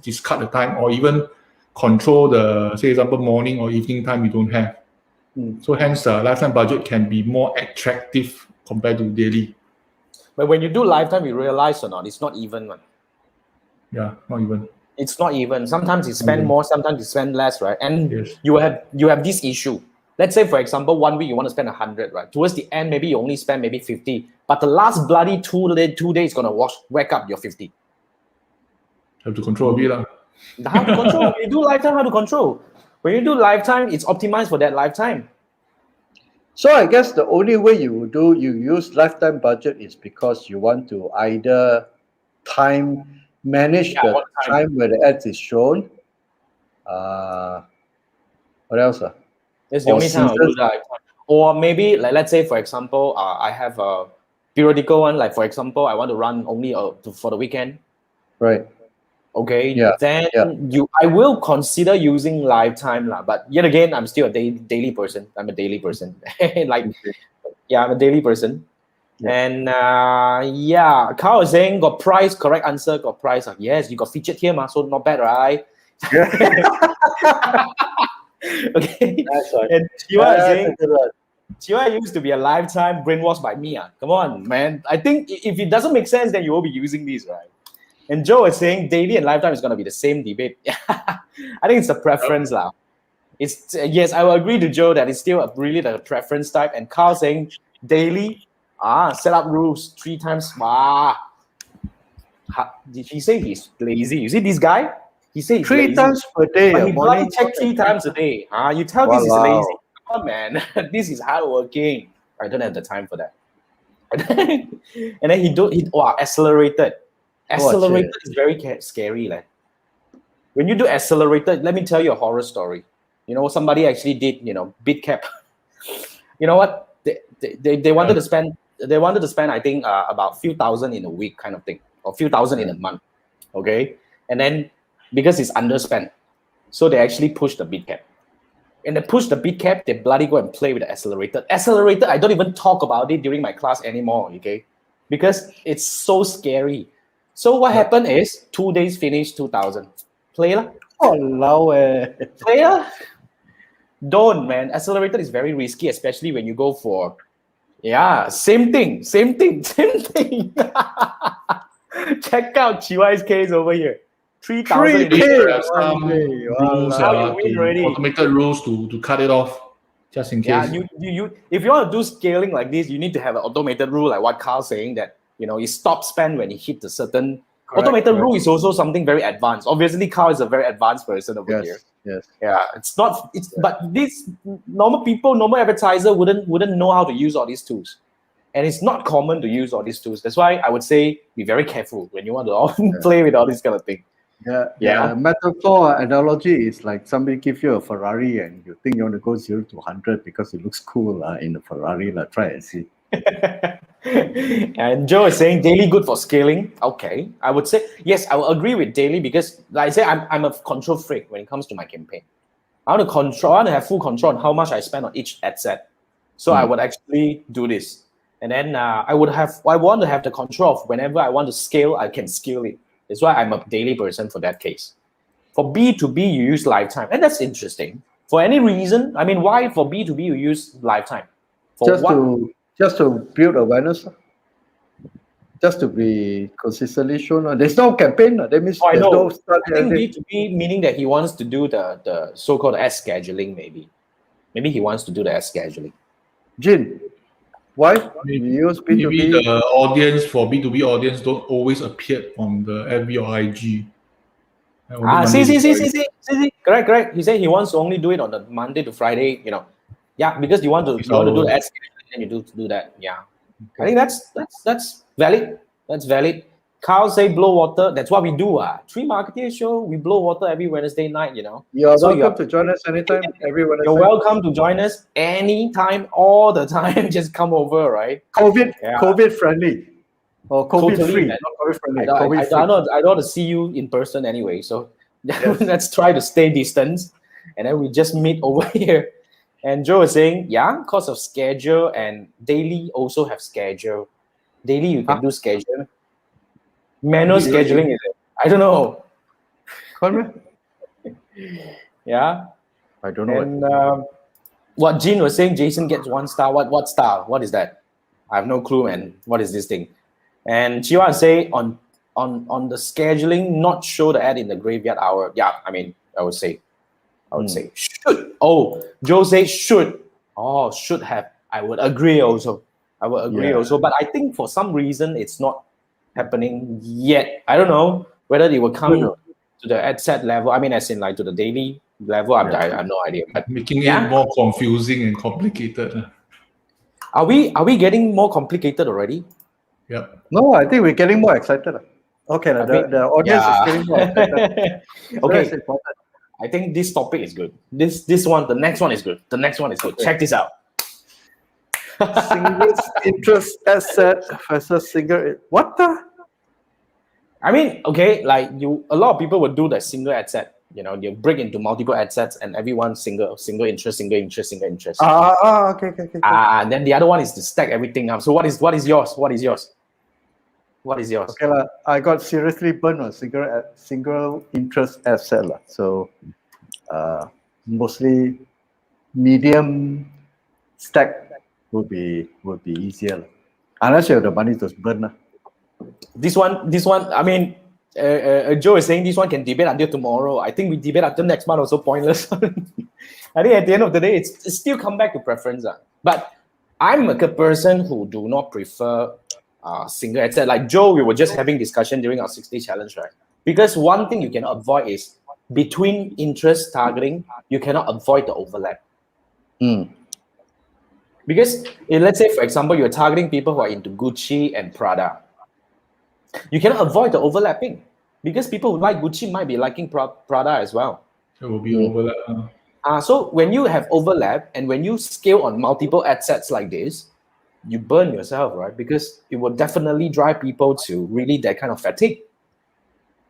discard the time, or even control the, say example, morning or evening time you don't have. So hence, lifetime budget can be more attractive compared to daily. But when you do lifetime, you realize or not, it's not even, man. Yeah, not even. It's not even. Sometimes you spend more, sometimes you spend less, right? And you have this issue. Let's say, for example, 1 week you want to spend 100, right? Towards the end, maybe you only spend maybe 50, but the last bloody 2 days gonna whack up your 50. Have to control a bit. How to control? When you do lifetime, how to control? When you do lifetime, it's optimized for that lifetime. So I guess the only way you use lifetime budget is because you want to either manage the time where the ads is shown. What else? It's the only time I'll do that. Or maybe, like, let's say, for example, I have a periodical one. Like, for example, I want to run only for the weekend. Right. Okay. Then I will consider using lifetime, but yet again, I'm still a daily person. I'm a daily person. I'm a daily person. And Carl is saying got price. Correct answer. Got price. Yes, you got featured here, so not bad, right? Okay. That's right. And Chiwa is saying, Chiwa used to be a lifetime brainwashed by me. Come on, man. I think if it doesn't make sense, then you will be using these, right? And Joe is saying daily and lifetime is going to be the same debate. I think it's a preference now. It's yes, I will agree to Joe that it's still really the preference type. And Carl saying daily, set up rules 3 times. Did he say he's lazy? You see this guy? He says 3 times per day. But he bloody check 3 times a day. You tell this is lazy. Come on, man. This is hardworking. I don't have the time for that. And then he accelerated. Accelerated is very scary. When you do accelerated, let me tell you a horror story. Somebody actually did, bid cap. You know what? They wanted to spend. They wanted to spend, I think, about few thousand in a week, kind of thing, or few thousand in a month. Okay, and then because it's underspent, so they actually pushed the bid cap. And they push the bid cap, they bloody go and play with the accelerated. Accelerated, I don't even talk about it during my class anymore. Okay, because it's so scary. So what happened is 2 days finished 2,000. Play lah. Play lah. Don't, man. Accelerated is very risky, especially when you go for, same thing. Check out Chiwai's case over here. 3,000. Automated rules to cut it off, just in case. Yeah, if you want to do scaling like this, you need to have an automated rule, like what Carl's saying, that you stop spend when you hit a certain Automated rule is also something very advanced. Obviously, Carl is a very advanced person over here. Yes. Yeah, it's not. It's but these normal people, normal advertiser wouldn't know how to use all these tools, and it's not common to use all these tools. That's why I would say be very careful when you want to play with all this kind of thing. Yeah. Metaphor analogy is like somebody give you a Ferrari and you think you want to go 0 to 100 because it looks cool in the Ferrari. Try and see. And Joe is saying daily good for scaling. Okay, I would say yes. I will agree with daily because, like I say, I'm a control freak when it comes to my campaign. I want to control. I want to have full control on how much I spend on each ad set. So I would actually do this, and then I want to have the control of whenever I want to scale, I can scale it. That's why I'm a daily person for that case. For B2B, you use lifetime, and that's interesting. For any reason, I mean, why for B2B you use lifetime? For Just to build awareness, just to be consistently shown. There's no campaign. That means there's no start. I think B2B meaning that he wants to do the so-called ad scheduling. Maybe he wants to do the ad scheduling. Jin, why you use B2B? Maybe the audience for B2B audience don't always appear on the FB or IG. See. Correct. He said he wants to only do it on the Monday to Friday. Yeah, because you want to do the ad scheduling. And you do that, yeah. Okay. I think that's valid. That's valid. Carl say blow water. That's what we do. 3 Marketeers show. We blow water every Wednesday night. You're welcome to join us anytime. Every Wednesday. You're welcome to join us anytime, all the time. Just come over, right? COVID friendly or COVID totally, free. Man. Not COVID friendly. I don't want to see you in person anyway. So let's try to stay distance, and then we just meet over here. And Joe is saying, because of schedule, and daily also have schedule. Daily you can do schedule. Manual scheduling is it? I don't know. Yeah. I don't know. And what Jean was saying, Jason gets 1 star. What star? What is that? I have no clue, man. What is this thing? And Chiwa say on the scheduling, not show the ad in the graveyard hour. Yeah, I mean, I would say should. Oh, Joe says should. Oh, should have. I would agree also. But I think for some reason it's not happening yet. I don't know whether it will come to the ad set level. I mean, as in like to the daily level. I have no idea. But making it more confusing and complicated. Are we getting more complicated already? Yeah. No, I think we're getting more excited. Okay, the audience is getting more excited. Okay. I think this topic is good. This one, the next one is good. The next one is good. Check this out. Single interest asset versus single. What the? I mean, okay, like a lot of people would do the single ad set. You break into multiple ad sets, and everyone single interest. Okay. And then the other one is to stack everything up. So what is yours? Okay, I got seriously burned on single interest asset. So mostly medium stack would be easier. Unless you have the money to burn. This one, I mean, Joe is saying this one can debate until tomorrow. I think we debate until next month also pointless. I think at the end of the day, it's still come back to preference. But I'm a person who do not prefer single ad set. Like Joe, we were just having discussion during our 6-day challenge, right? Because one thing you cannot avoid is between interest targeting, you cannot avoid the overlap. Because let's say, for example, you're targeting people who are into Gucci and Prada. You cannot avoid the overlapping because people who like Gucci might be liking Prada as well. There will be overlap. So when you have overlap and when you scale on multiple ad sets like this, you burn yourself, right? Because it will definitely drive people to really that kind of fatigue.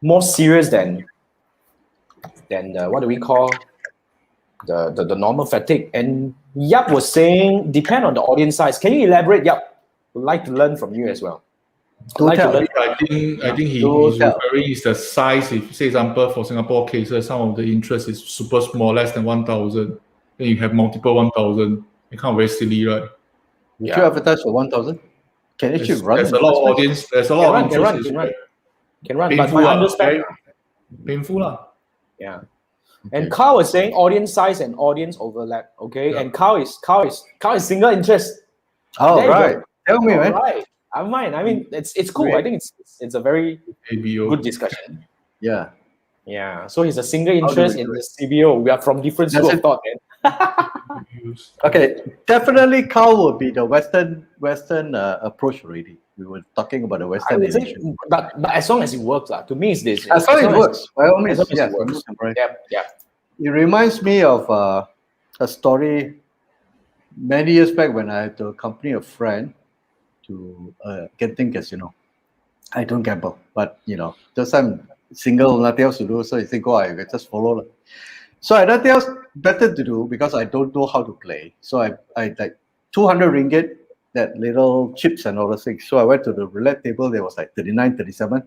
More serious than what do we call the normal fatigue. And Yap was saying, depend on the audience size. Can you elaborate, Yap? Would like to learn from you as well. I think he's referring is the size. If, say example, for Singapore cases, some of the interest is super small, less than 1,000. Then you have multiple 1,000. It kind of very silly, right? Would you advertise for 1,000? Can it run? There's a lot of audience. There's a lot of interest. Can run, painful, but I understand. Painful. Yeah. And Carl was saying audience size and audience overlap. Okay. Yeah. And Carl is single interest. Oh, right. Tell me, man. Right. I mind. I mean, it's cool. I think it's a very ABO. good discussion. Yeah. Yeah. So he's a single do interest we in do the CBO. We are from different school That's of it. thought, man. Okay, definitely Carl would be the Western approach already. We were talking about the I Western would say, edition. but as long as it works, to me, it's this. As long as it works, by all As means, long as yes. it works. Right. Yeah. It reminds me of a story many years back when I had to accompany a friend to Genting Casino. I don't gamble, but just I'm single, nothing else to do. So you think, oh, I just follow. Lah. So I had nothing else better to do because I don't know how to play. So I like 200 ringgit, that little chips and all those things. So I went to the roulette table. There was like 39, 37.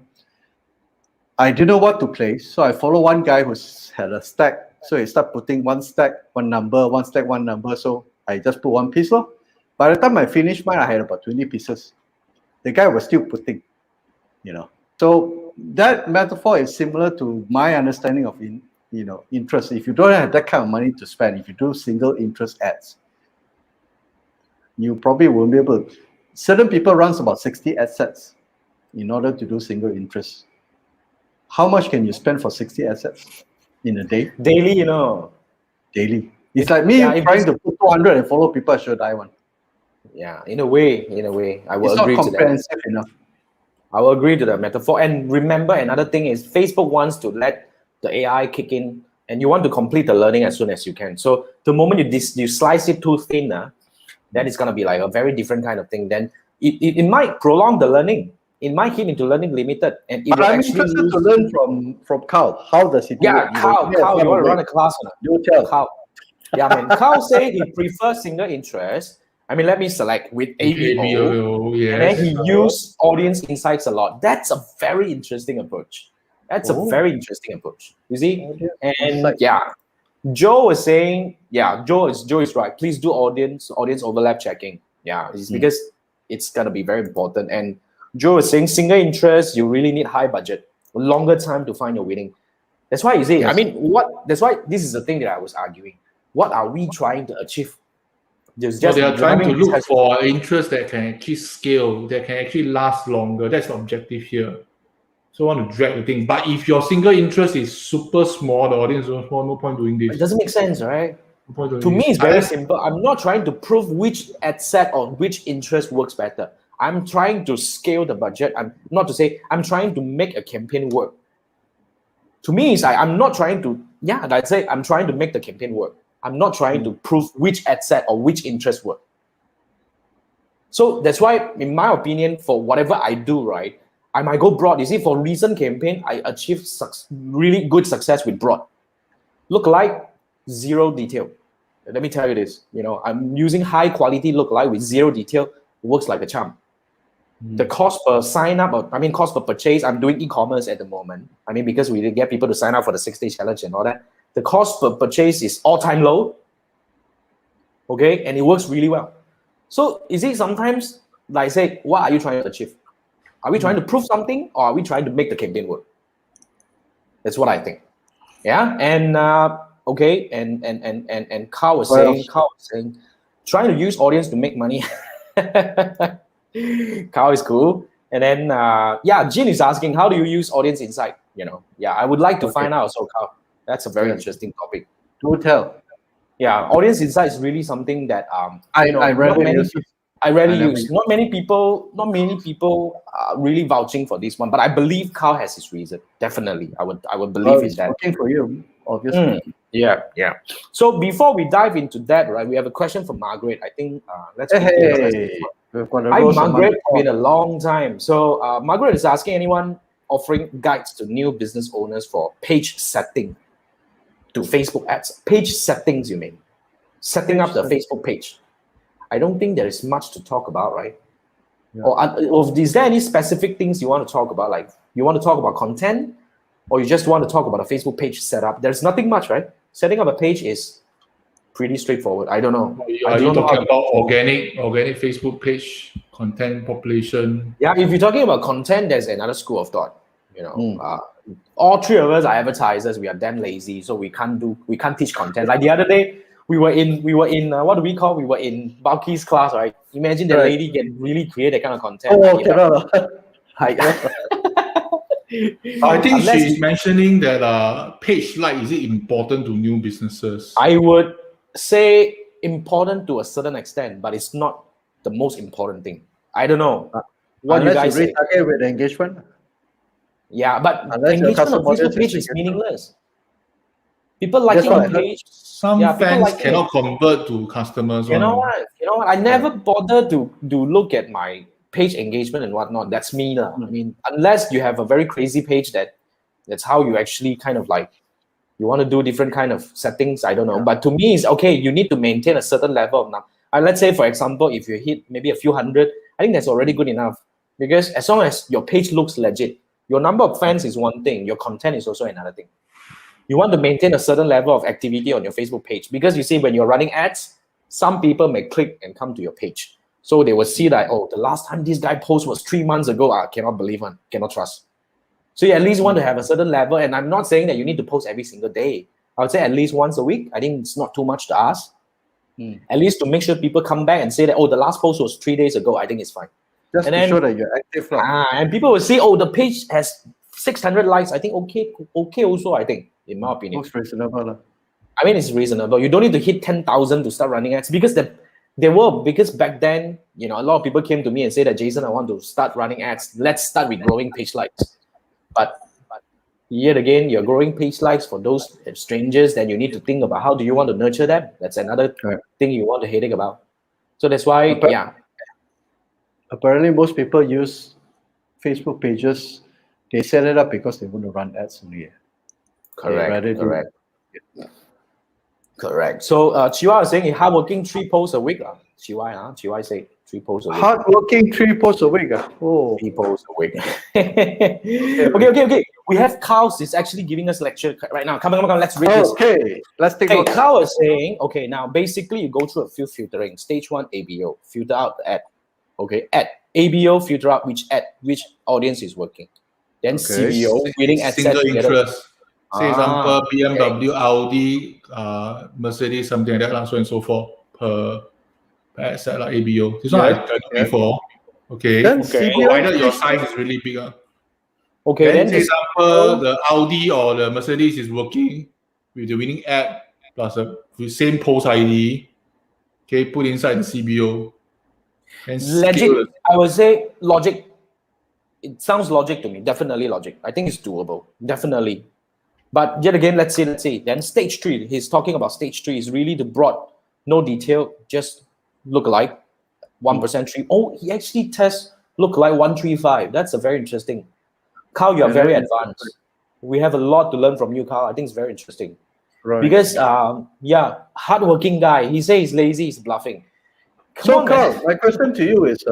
I didn't know what to play. So I follow one guy who had a stack. So he started putting one stack, one number, one stack, one number. So I just put one piece. Lor. By the time I finished mine, I had about 20 pieces. The guy was still putting, So that metaphor is similar to my understanding of interest. If you don't have that kind of money to spend, if you do single interest ads, you probably won't be able to. Certain people runs about 60 ad sets in order to do single interest. How much can you spend for 60 assets in a day? Daily, Daily. It's like me trying to put 200 and follow people, I should die one. Yeah, in a way, I will It's agree not to that. comprehensive enough. I will agree to the metaphor. And remember, another thing is Facebook wants to let the AI kick in, and you want to complete the learning as soon as you can. So the moment you slice it too thin, then it's going to be like a very different kind of thing. Then it might prolong the learning. It might hit into learning limited, and it But will I'm actually interested to learn from Carl. How does he do Yeah, it? Carl, you want to run a class? You tell. Carl. Yeah, I mean, Carl said he prefers single interest. I mean, let me select with ABO, yes. and then he used audience insights a lot. That's a very interesting approach. You see? And Joe was saying, Joe is right. Please do audience overlap checking. Yeah, it's because it's gonna be very important. And Joe is saying single interest, you really need high budget, longer time to find your winning. That's why you see, Yes. I mean, that's why this is the thing that I was arguing. What are we trying to achieve? So they are trying to look for interest that can actually scale, that can actually last longer. That's the objective here. So I want to drag the thing. But if your single interest is super small, the audience is small, no point doing this. It doesn't make sense, right? No point doing To me, this. it's very simple. I'm not trying to prove which ad set or which interest works better. I'm trying to scale the budget. I'm trying to make a campaign work. To me, I'm not trying to, I'm trying to make the campaign work. I'm not trying to prove which ad set or which interest work. So that's why, in my opinion, for whatever I do, right, I might go broad. You see, for recent campaign, I achieved really good success with broad. Lookalike, zero detail. Let me tell you this. I'm using high quality lookalike with zero detail. It works like a charm. The cost per sign up, cost per purchase, I'm doing e-commerce at the moment. Because we did get people to sign up for the 6-day challenge and all that. The cost per purchase is all-time low. Okay, and it works really well. So you see, sometimes, like I say, what are you trying to achieve? Are we trying to prove something, or are we trying to make the campaign work? That's what I think. Yeah, and okay, and Carl was saying, trying to use audience to make money. Carl is cool. And then Jin is asking, how do you use audience insight? I would like to find out. So Carl, that's a very interesting topipic. Do tell. Yeah, audience insight is really something that I rarely use. Not many people are really vouching for this one, but I believe Carl has his reason. Definitely, I would believe in that. Working for you, obviously. Yeah. So before we dive into that, right, we have a question from Margaret. I think let's. Hi, Margaret. It's been a long time. So Margaret is asking, anyone offering guides to new business owners for page setting to Facebook ads? Page settings, you mean? Setting up the Facebook page. I don't think there is much to talk about, right? Yeah. Or is there any specific things you want to talk about? Like you want to talk about content, or you just want to talk about a Facebook page setup? There's nothing much, right? Setting up a page is pretty straightforward. I don't know. Are you talking about organic Facebook page content population? Yeah, if you're talking about content, there's another school of thought. All three of us are advertisers. We are damn lazy, so we can't teach content. Like the other day, we were in what do we call? We were in Balki's class, right? Imagine the Right. lady can really create that kind of content. Oh, like, okay. No. I think Unless she's mentioning that page like is it important to new businesses? I would say important to a certain extent, but it's not the most important thing. I don't know. What do you Unless guys say? retarget with engagement. Yeah, but Unless your engagement on customer audience Facebook page is is engagement. meaningless. People That's liking what I the heard. page. Some Yeah, people fans liking cannot it. convert to customers. You know one. what? You know what? I never bother to look at my page engagement and whatnot. That's me lah. I mean, unless you have a very crazy page that's how you actually kind of like you want to do different kind of settings. I don't know. But to me, it's okay. You need to maintain a certain level of now. Let's say, for example, if you hit maybe a few hundred, I think that's already good enough. Because as long as your page looks legit, your number of fans is one thing, your content is also another thing. You want to maintain a certain level of activity on your Facebook page because you see when you're running ads, some people may click and come to your page. So they will see that, oh, the last time this guy post was 3 months ago. I cannot believe one, cannot trust. So you at least want to have a certain level. And I'm not saying that you need to post every single day. I would say at least once a week. I think it's not too much to ask. At least to make sure people come back and say that, oh, the last post was 3 days ago. I think it's fine. Just And to then- show that you're active. And people will see, oh, the page has 600 likes. I think okay also, I think, in my opinion. Most reasonable. I mean, it's reasonable. You don't need to hit 10,000 to start running ads because because back then, a lot of people came to me and said that, Jason, I want to start running ads. Let's start with growing page likes. But yet again, you're growing page likes for those strangers, then you need to think about how do you want to nurture them. That's another thing you want to headache about. So that's why, Apparently, most people use Facebook pages. They set it up because they want to run ads only. Correct. So Chiwa was saying hardworking 3 posts a week. Chiwa say 3 posts a week. Hardworking 3 posts a week. Oh, 3 posts a week. Okay. We have Carl is actually giving us lecture right now. Come on, let's read this. Okay, let's take a look. Carl is saying, okay, now basically you go through a few filtering. Stage 1, ABO, filter out the ad. Okay, ad. ABO, filter out which audience is working. Then CBO, winning ad set Single together. interest. Say example, BMW, Audi, Mercedes, something like that, so and so forth per asset like ABO. This one I done before. Okay. Then Provided your size is really big. Okay, Then say this- example, the Audi or the Mercedes is working with the winning ad plus the same post ID. Okay, put inside the CBO. And Legit, scale it. I would say logic. It sounds logic to me. Definitely logic. I think it's doable. Definitely. But yet again, let's see. Then stage 3. He's talking about stage 3 is really the broad, no detail, just look alike. 1% tree. Oh, he actually tests look like 135. That's a very interesting. Carl, you are very advanced. We have a lot to learn from you, Carl. I think it's very interesting. Right. Because hardworking guy. He says he's lazy, he's bluffing. Come on, Carl, man. my question to you is,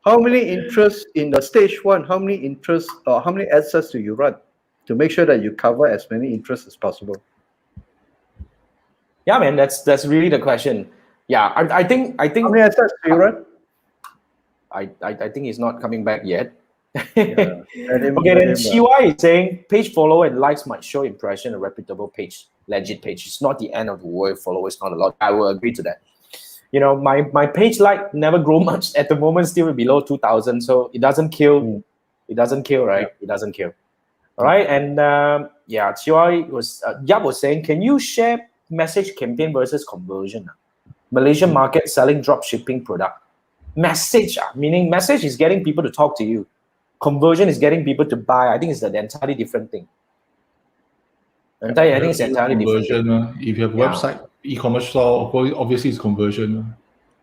how many interests in the stage 1? How many interests or how many ad sets do you run to make sure that you cover as many interests as possible? Yeah, man, that's really the question. Yeah, I think How many ad sets do you run? I think he's not coming back yet. Let him- Okay, let then him, CY is saying page follower and likes might show impression a reputable page, legit page. It's not the end of the world. Followers not a lot. I will agree to that. My page like never grow much at the moment, still below 2,000. So it doesn't kill. It doesn't kill, right? It doesn't kill. All right, and CY was Yap was saying, can you share message campaign versus conversion? Malaysian market selling drop shipping product. Message, meaning message is getting people to talk to you. Conversion is getting people to buy. I think it's an entirely different thing. I think it's entirely different thing. Conversion. If you have a website, e-commerce store, obviously it's conversion.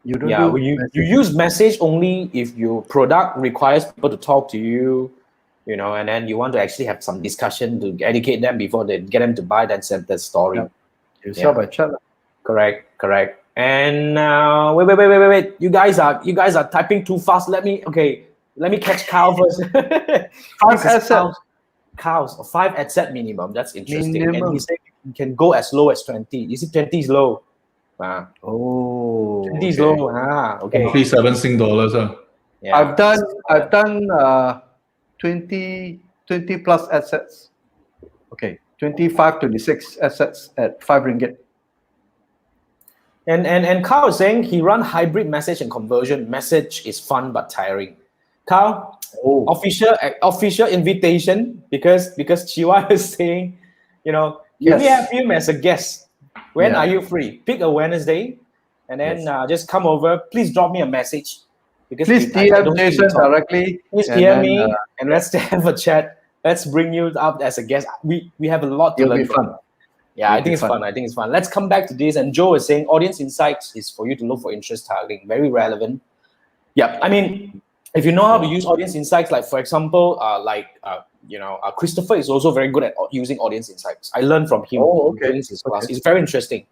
You don't do you message. use message only if your product requires people to talk to you, and then you want to actually have some discussion to educate them before they get them to buy that story. Yeah. You sell by chat. Correct. And wait. You guys are typing too fast. Let me catch Carl first. 5 ad sets. Carl's 5 ad set minimum. That's interesting. Minimum. And he said you can go as low as 20. You see 20 is low. Oh, 20 is low. Okay. Roughly $7. Yeah. I've done 20 plus assets. Okay, 25, 26 assets at 5 ringgit. And Carl is saying he run hybrid message and conversion. Message is fun but tiring. Carl, official invitation because Chiwa is saying, can we have him as a guest? When are you free? Pick a Wednesday, and then just come over. Please drop me a message. Because please DM Jason directly. Please DM me and let's have a chat. Let's bring you up as a guest. We have a lot to learn. It'll be fun. Yeah, I think it's fun. I think it's fun. Let's come back to this. And Joe is saying audience insights is for you to look for interest targeting. Very relevant. Yeah, I mean, if you know how to use audience insights, like for example, Christopher is also very good at using audience insights. I learned from him during his class. It's very interesting.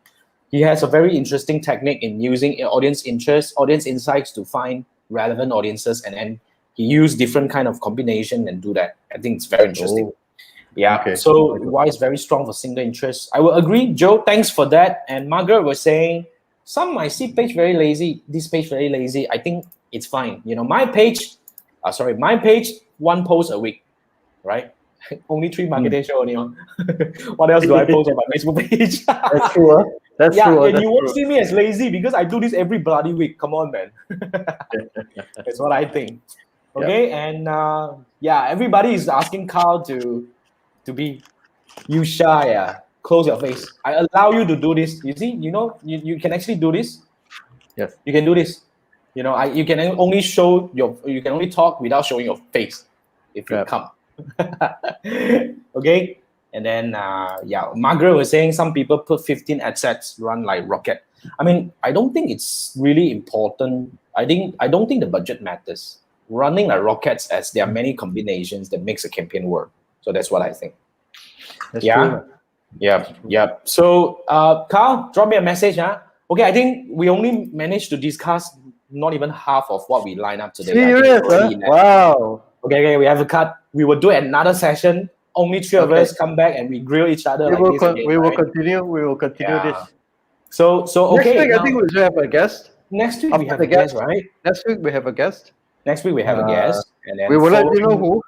He has a very interesting technique in using audience insights to find relevant audiences, and then he used different kind of combination and do that. I think it's very interesting. So why is very strong for single interest? I will agree, Joe. Thanks for that. And Margaret was saying some might see page very lazy. This page very lazy. I think it's fine. My page, one post a week, right? Only 3 marketing show only. What else do I post on my Facebook page? That's true. That's true. And you won't see me as lazy because I do this every bloody week. Come on, man. That's what I think. Okay, and everybody is asking Carl to be you shy. Close your face. I allow you to do this. You see, you can actually do this. Yes, you can do this. You can only you can only talk without showing your face if you come. Okay, and then Margaret was saying some people put 15 ad sets run like rocket. I mean, I don't think it's really important. I don't think the budget matters. Running like rockets, as there are many combinations that makes a campaign work. So that's what I think. That's true. Yeah. So Carl, drop me a message. Okay, I think we only managed to discuss not even half of what we lined up today. Serious? Wow. Okay, we have a cut. We will do another session. Only 3 of us come back and we grill each other. We will continue. We will continue this. So okay. Next week, I think we should have a guest. Next week we have a guest, right? Next week we have a guest. Next week we have a guest, and then we will let you know who.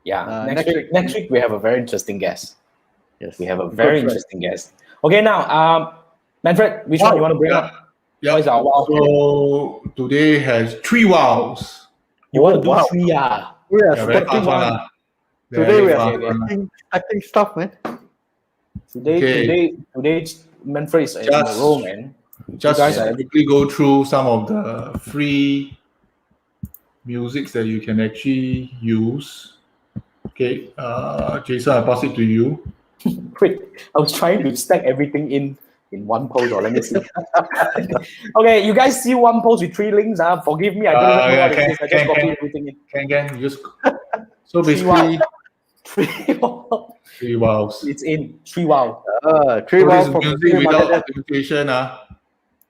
Yeah, next week we have a very interesting guest. Yes, we have a very interesting guest. Okay, now Manfred, which one you want to bring up? Yeah. What is our wow? So today has 3 wows. You want to do 3? We are expecting one. Today we are acting stuff, man. Today, Manfred is in the role, man. Just quickly go through some of the free musics that you can actually use. Okay, Jason, I pass it to you. Wait, I was trying to stack everything in one post, or let me see. Okay, you guys see one post with 3 links. Forgive me, I don't know what it is. I just copy everything in. Can you just so basically 3 wows. It's in 3 wow. 3 wow for music without limitation.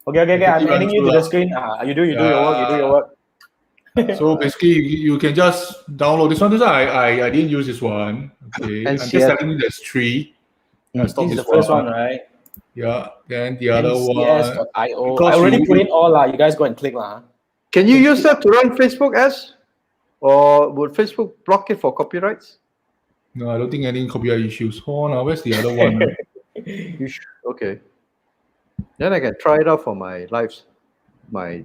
Okay. I'm adding you to the screen. You do your work. So basically, you can just download this one. I didn't use this one. Okay, I'm just telling you there's 3. This is the first one, right? Yeah. Then the other one. NCS.io. I already put in all. You guys go and click. Can you use that to run Facebook ads? Or would Facebook block it for copyrights? No, I don't think any copyright issues. Hold on, where's the other one? Okay. Then I can try it out for my lives, my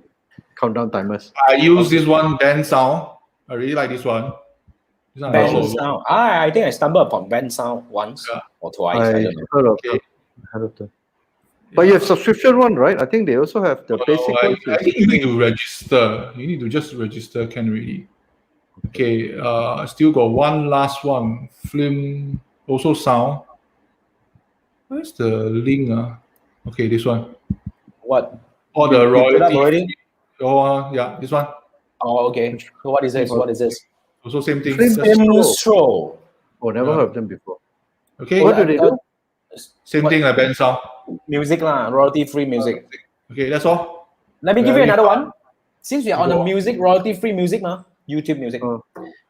countdown timers. I use this one, band sound. I really like this one. Band sound. I think I stumbled upon band sound once or twice. I don't know. Heard of them. But you have subscription one, right? I think they also have the basic one. I think you need to register. You need to just register, can really. Okay, still got one last one. Film, also sound. Where's the link? Okay, this one. What? All the royalty. Oh, yeah, this one. Oh, okay. So what is this? Also same thing. Film. Oh, never heard of them before. Okay. What do they do? Same thing like band sound. Music royalty-free music. Okay, that's all. Let me give you another one. Since we are on the music, royalty-free music, YouTube music.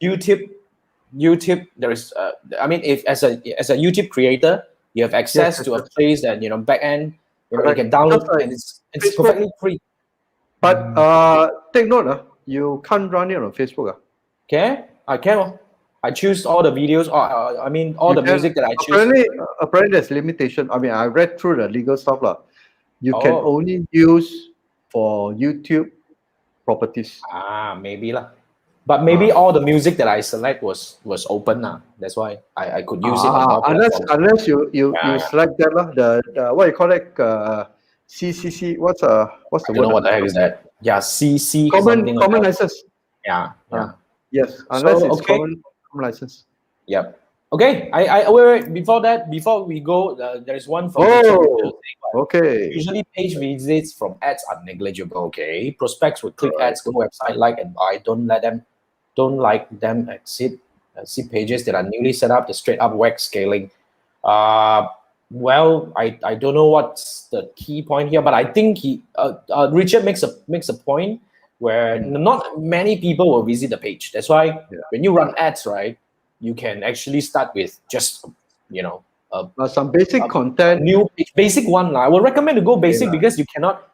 YouTube. There is. I mean, if as a YouTube creator, you have access to a place that back end. You can download, and it's perfectly free. But take note, you can't run it on Facebook. Okay, I can. I choose all the videos. I mean, all the music that I choose. Apparently, there's limitation. I mean, I read through the legal stuff. you can Oh. only use for YouTube properties. Maybe lah. But maybe all the music that I select was open now. That's why I could use it on all platforms. Unless you Yeah. select that lah. The what you call it? CCC. What's the I don't know word? what the heck is that. Yeah, CC Common something like common that. license. Yeah, yeah. Yes, unless it's okay. common license. Yep. Okay. Wait. Before we go, there is one from Richard. Okay. Usually, page visits from ads are negligible. Okay, prospects will click ads, go website, like and buy. Don't like them exit pages that are newly set up. The straight up whack scaling. Well, I don't know what's the key point here, but I think Richard makes a point where not many people will visit the page. That's why when you run ads, right, you can actually start with just Some basic content. new basic one. I would recommend to go basic because you cannot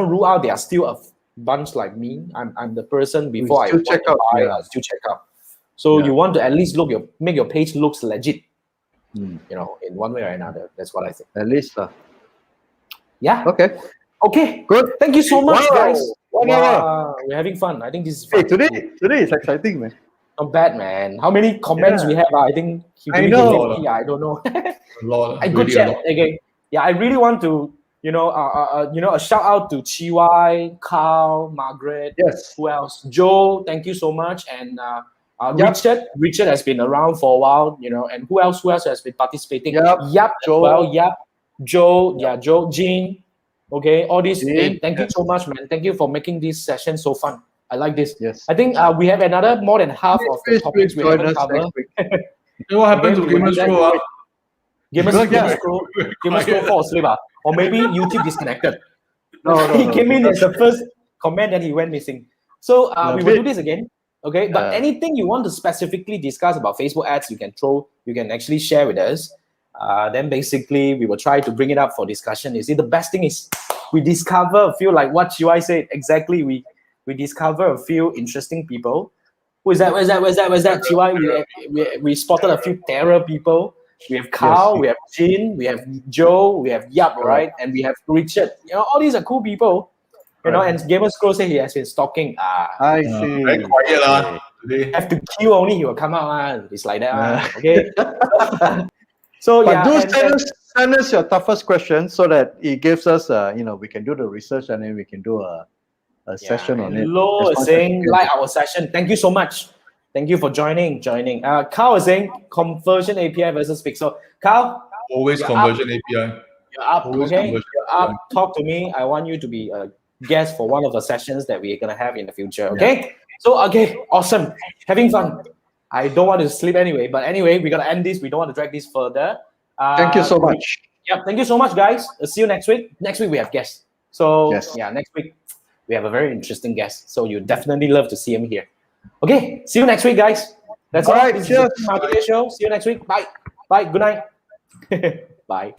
rule out there are still a bunch like me. I'm the person before I still want check to out, buy, yeah. I still check out. So Yeah. you want to at least make your page looks legit. Hmm. In one way or another. That's what I think. At least. Yeah. Okay. Okay. Good. Thank you so much, Wow. guys. Wow. We're having fun. I think this is Hey, fun. today is exciting, man. Not bad, man. How many comments Yeah. we have? I think I know. 50, I don't know. A lot. A good Really a chat. lot. Okay. Yeah, I really want to, a shout out to Chiwai, Carl, Margaret. Yes. Who else? Joe, thank you so much. And Yep. Richard has been around for a while, and who else has been participating? Yep. Yep, Joe. well, yep. Joe, Joe, Jean. Okay, all these. Jean, Hey, thank you yes. so much, man. Thank you for making this session so fun. I like this. Yes. I think we have another more than half of the Please topics we join haven't us covered. next week. Hey, what happened Okay, to we will Gamers do that. Pro? Gamers Scroll fall asleep. Or maybe YouTube disconnected. No. He came in as the first comment, then he went missing. So we will do this again. Okay, but anything you want to specifically discuss about Facebook ads, you can actually share with us. Then basically we will try to bring it up for discussion. You see, the best thing is we discover a few, like what Chiwai said exactly. We discover a few interesting people. Where's that? Chiwai, we spotted a few terror people. We have Carl, we have Jin, we have Joe, we have Yap, right? And we have Richard. All these are cool people. And Gamer Scroll said he has been stalking. I see. Very quiet today. Have to queue only, he will come out. It's like that. Okay. So But do send us your toughest question so that it gives us, we can do the research and then we can do a session on it. Hello is saying like our session. Thank you so much. Thank you for joining. Carl is saying conversion API versus Pixel. Carl, Always conversion API. you're up. Always Okay, conversion you're up. Talk to me. I want you to be a guest for one of the sessions that we're gonna have in the future. Okay. So awesome. Having fun. I don't want to sleep anyway, but anyway, we're gonna end this. We don't want to drag this further. Thank you so much. Yeah, thank you so much, guys. See you next week. Next week we have guests. So Yes. next week we have a very interesting guest. So you definitely love to see him here. Okay, see you next week, guys. That's all. All right, This cheers. is the Marketing Show. See you next week. Bye. Bye. Good night. Bye.